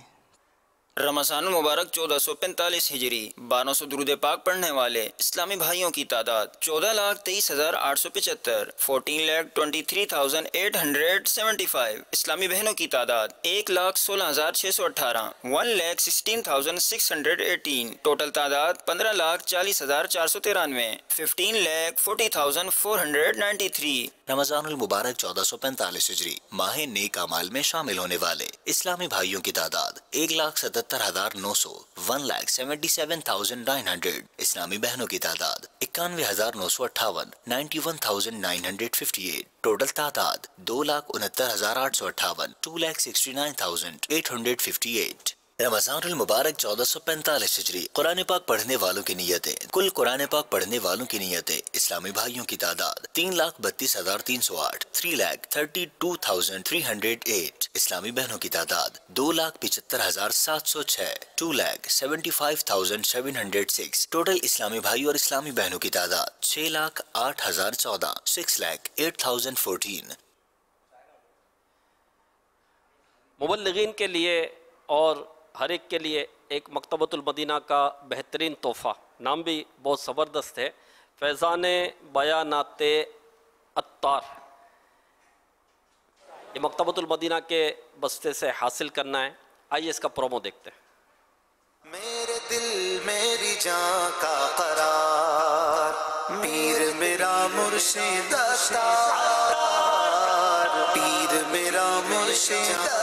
B: رمضان المبارک 1445 ہجری 1200 درود پاک پڑھنے والے اسلامی بھائیوں کی تعداد 14,23,875، 14,23,875۔ اسلامی بہنوں کی تعداد 1,16,618، 1,16,618۔ ٹوٹل تعداد 15,40,493، 15,40,493۔
U: رمضان المبارک 1445 ہجری ماہ نیک اعمال میں شامل ہونے والے اسلامی بھائیوں کی تعداد 1,77,900، 1,77,900۔ اسلامی بہنوں کی تعداد 91,958، 91,958۔ ٹوٹل تعداد 2,69,858، 2,69,858۔ رمضان المبارک 1445 ہجری قرآن پاک پڑھنے والوں کی نیتیں، کل قرآن پاک پڑھنے والوں کی نیتیں اسلامی بھائیوں کی تعداد 3,32,308، 3,32,308۔ اسلامی بہنوں کی تعداد 2,75,706، 2,75,706۔ ٹوٹل اسلامی بھائی اور اسلامی بہنوں کی تعداد 6,08,014، 6,08,014۔
Q: مبلغین کے لیے اور ہر ایک کے لیے ایک مکتبۃ المدینہ کا بہترین تحفہ، نام بھی بہت زبردست ہے، فیضان بیانات عطار۔ یہ مکتبۃ المدینہ کے بستے سے حاصل کرنا ہے۔ آئیے اس کا پرومو دیکھتے ہیں۔
A: میرے دل میری جان کا قرار، پیر میرا مرشد عطار، پیر میرا مرشد عطار۔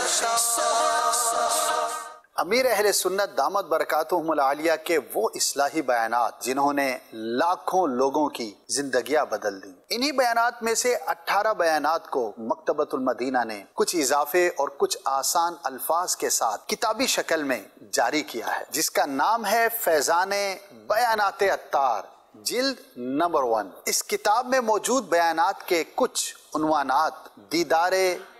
C: امیر اہل سنت دامت برکاتہم العالیہ کے وہ اصلاحی بیانات جنہوں نے لاکھوں لوگوں کی زندگیاں بدل دی، انہی بیانات میں سے 18 بیانات کو مکتبۃ المدینہ نے کچھ اضافے اور کچھ آسان الفاظ کے ساتھ کتابی شکل میں جاری کیا ہے، جس کا نام ہے فیضان بیانات عطار، جلد نمبر 1۔ اس کتاب میں موجود بیانات کے کچھ عنوانات دیدار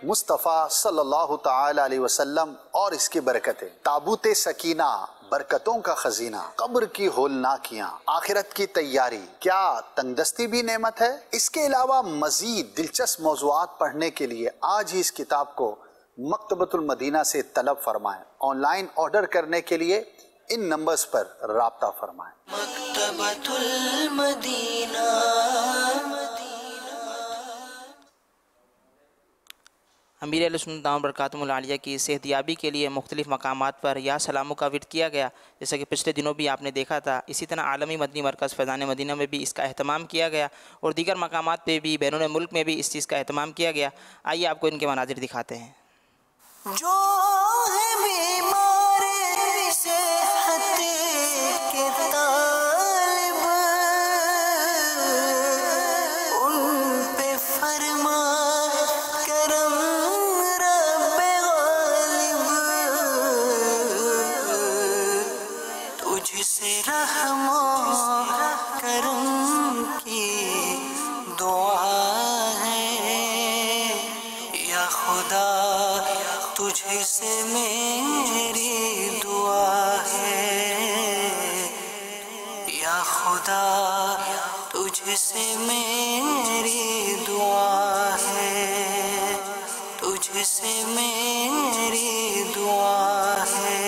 C: مصطفیٰ صلی اللہ تعالی علیہ وسلم اور اس کی برکتیں، تابوت سکینہ، برکتوں کا خزینہ، قبر کی ہولناکیاں، آخرت کی تیاری، کیا تنگ دستی بھی نعمت ہے۔ اس کے علاوہ مزید دلچسپ موضوعات پڑھنے کے لیے آج ہی اس کتاب کو مکتبۃ المدینہ سے طلب فرمائیں۔ آن لائن آرڈر کرنے کے لیے ان نمبرز پر رابطہ فرمائیں۔
A: مکتبۃ المدینہ۔
P: امیر علیہ سنت دامت برکاتہم العالیہ کی صحت یابی کے لیے مختلف مقامات پر یا سلاموں کا ورد کیا گیا، جیسا کہ پچھلے دنوں بھی آپ نے دیکھا تھا۔ اسی طرح عالمی مدنی مرکز فیضان مدینہ میں بھی اس کا اہتمام کیا گیا اور دیگر مقامات پہ بھی بیرون ملک میں بھی اس چیز کا اہتمام کیا گیا۔ آئیے آپ کو ان کے مناظر دکھاتے ہیں۔
A: جو ہے بیمار صحت کے طالب، ان پہ فرما کرم رب غالب، تجھ سے رحم و کرم کی دعا ہے یا خدا، تجھ سے میری دعا ہے یا خدا، تجھ سے میری دعا ہے، تجھ سے میری دعا ہے۔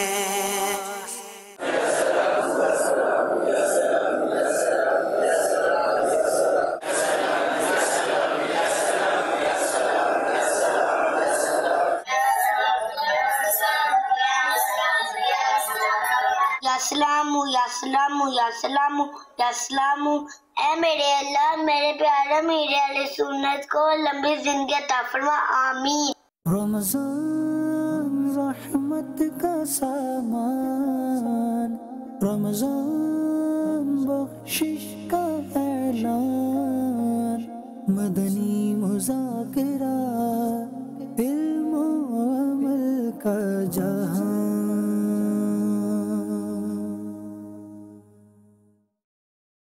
J: یا سلام یا سلام یا سلام یا سلام، اے میرے اللہ میرے پیارے میرے اہل سنت کو لمبی زندگی عطا فرما، آمین۔
A: رمضان رحمت کا سامان، رمضان بخشش کا اعلان، مدنی مذاکرہ علم و عمل کا جہاں،